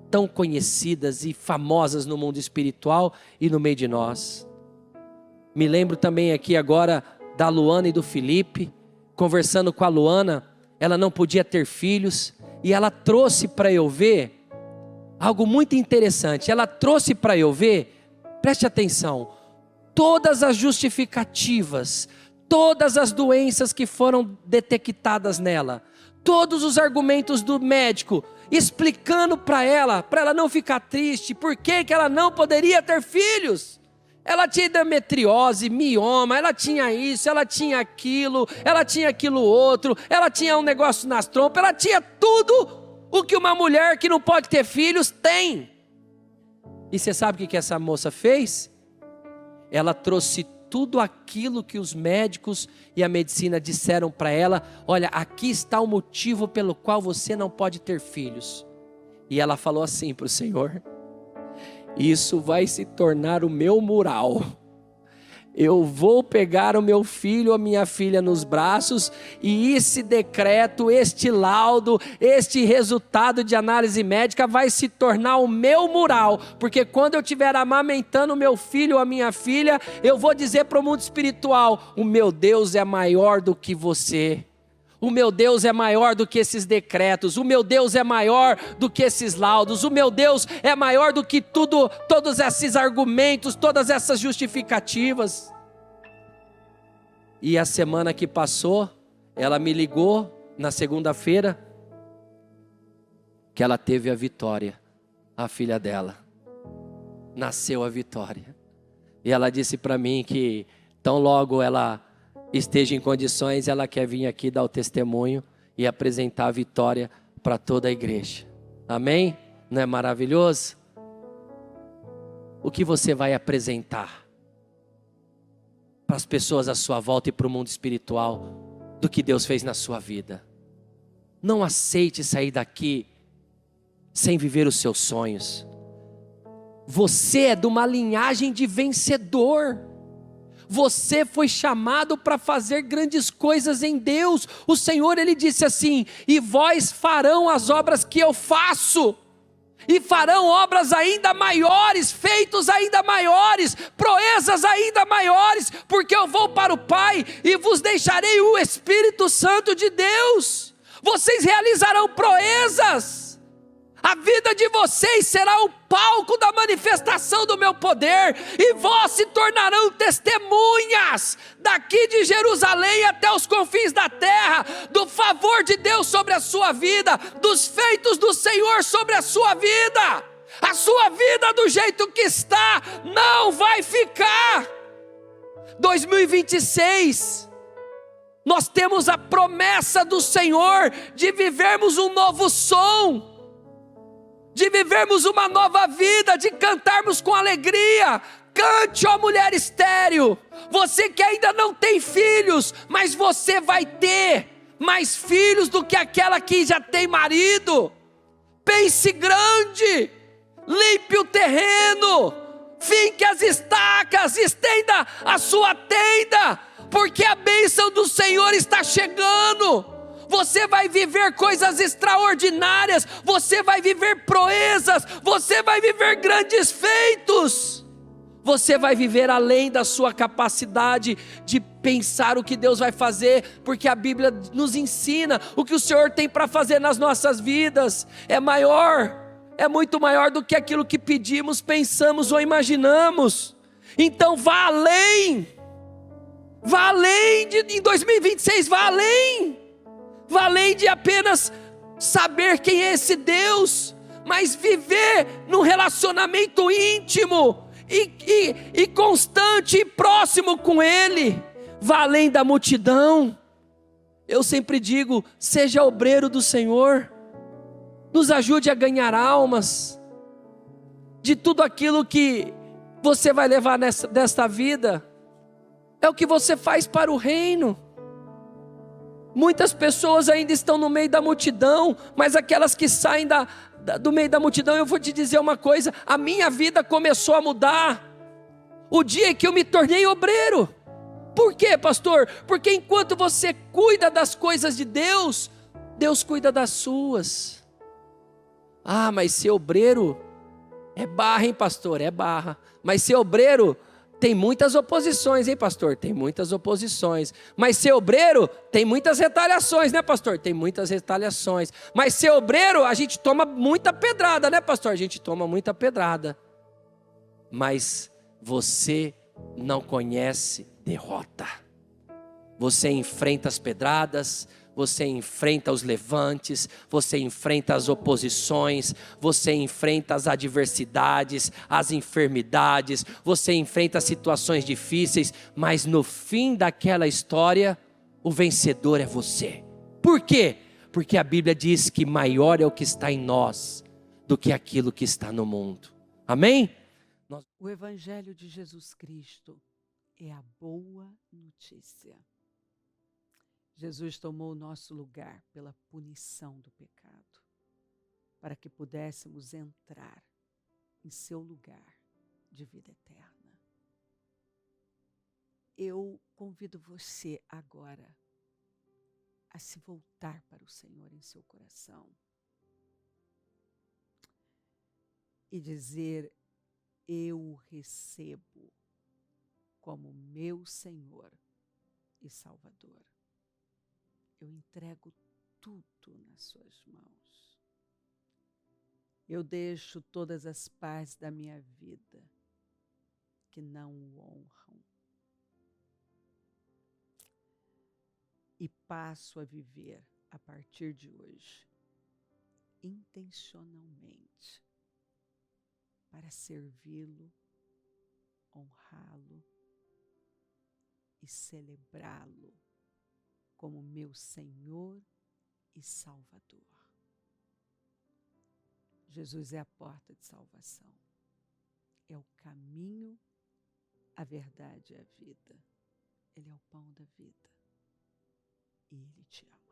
Speaker 2: tão conhecidas e famosas no mundo espiritual e no meio de nós. Me lembro também aqui agora da Luana e do Felipe, conversando com a Luana, ela não podia ter filhos, e ela trouxe para eu ver algo muito interessante. Ela trouxe para eu ver Preste atenção. Todas as justificativas, todas as doenças que foram detectadas nela, todos os argumentos do médico, explicando para ela não ficar triste, por que ela não poderia ter filhos. Ela tinha endometriose, mioma, ela tinha isso, ela tinha aquilo outro, ela tinha um negócio nas trompas, ela tinha tudo o que uma mulher que não pode ter filhos tem. E você sabe o que essa moça fez? Ela trouxe tudo aquilo que os médicos e a medicina disseram para ela: olha, aqui está o motivo pelo qual você não pode ter filhos. E ela falou assim para o Senhor: isso vai se tornar o meu mural. Eu vou pegar o meu filho, a minha filha nos braços, e esse decreto, este laudo, este resultado de análise médica vai se tornar o meu mural, porque quando eu estiver amamentando o meu filho ou a minha filha, eu vou dizer para o mundo espiritual: o meu Deus é maior do que você. O meu Deus é maior do que esses decretos, o meu Deus é maior do que esses laudos, o meu Deus é maior do que todos esses argumentos, todas essas justificativas. E a semana que passou, ela me ligou na segunda-feira, que ela teve a Vitória, a filha dela. Nasceu a Vitória. E ela disse para mim que tão logo ela esteja em condições, ela quer vir aqui dar o testemunho e apresentar a Vitória para toda a igreja. Amém? Não é maravilhoso? O que você vai apresentar para as pessoas à sua volta e para o mundo espiritual do que Deus fez na sua vida? Não aceite sair daqui sem viver os seus sonhos. Você é de uma linhagem de vencedor. Você foi chamado para fazer grandes coisas em Deus. O Senhor, Ele disse assim: e vós farão as obras que eu faço, e farão obras ainda maiores, feitos ainda maiores, proezas ainda maiores, porque eu vou para o Pai e vos deixarei o Espírito Santo de Deus. Vocês realizarão proezas. A vida de vocês será o palco da manifestação do meu poder, e vós se tornarão testemunhas daqui de Jerusalém até os confins da terra, do favor de Deus sobre a sua vida, dos feitos do Senhor sobre a sua vida. A sua vida do jeito que está não vai ficar. 2026, nós temos a promessa do Senhor de vivermos um novo som, de vivermos uma nova vida, de cantarmos com alegria. Cante, ó mulher estéril. Você que ainda não tem filhos, mas você vai ter mais filhos do que aquela que já tem marido. Pense grande, limpe o terreno, finque as estacas, estenda a sua tenda, porque a bênção do Senhor está chegando. Você vai viver coisas extraordinárias, você vai viver proezas, você vai viver grandes feitos, você vai viver além da sua capacidade de pensar o que Deus vai fazer, porque a Bíblia nos ensina o que o Senhor tem para fazer nas nossas vidas. É maior, é muito maior do que aquilo que pedimos, pensamos ou imaginamos. Então vá além, em 2026, vá além de apenas saber quem é esse Deus, mas viver num relacionamento íntimo e constante e próximo com Ele. Vá além da multidão. Eu sempre digo: seja obreiro do Senhor, nos ajude a ganhar almas de tudo aquilo que você vai levar desta vida. É o que você faz para o reino. Muitas pessoas ainda estão no meio da multidão, mas aquelas que saem do meio da multidão, eu vou te dizer uma coisa: a minha vida começou a mudar o dia que eu me tornei obreiro. Por quê, pastor? Porque enquanto você cuida das coisas de Deus, Deus cuida das suas. Ah, mas ser obreiro é barra, hein, pastor? É barra. Mas ser obreiro tem muitas oposições, hein, pastor? Tem muitas oposições. Mas ser obreiro tem muitas retaliações, né, pastor? Tem muitas retaliações. Mas ser obreiro, a gente toma muita pedrada, né, pastor? A gente toma muita pedrada. Mas você não conhece derrota. Você enfrenta as pedradas, você enfrenta os levantes, você enfrenta as oposições, você enfrenta as adversidades, as enfermidades, você enfrenta situações difíceis, mas no fim daquela história, o vencedor é você. Por quê? Porque a Bíblia diz que maior é o que está em nós do que aquilo que está no mundo. Amém?
Speaker 3: O Evangelho de Jesus Cristo é a boa notícia. Jesus tomou o nosso lugar pela punição do pecado, para que pudéssemos entrar em seu lugar de vida eterna. Eu convido você agora a se voltar para o Senhor em seu coração e dizer: eu o recebo como meu Senhor e Salvador. Eu entrego tudo nas suas mãos. Eu deixo todas as partes da minha vida que não o honram e passo a viver a partir de hoje intencionalmente para servi-lo, honrá-lo e celebrá-lo como meu Senhor e Salvador. Jesus é a porta de salvação. É o caminho, a verdade e a vida. Ele é o pão da vida. E Ele te ama.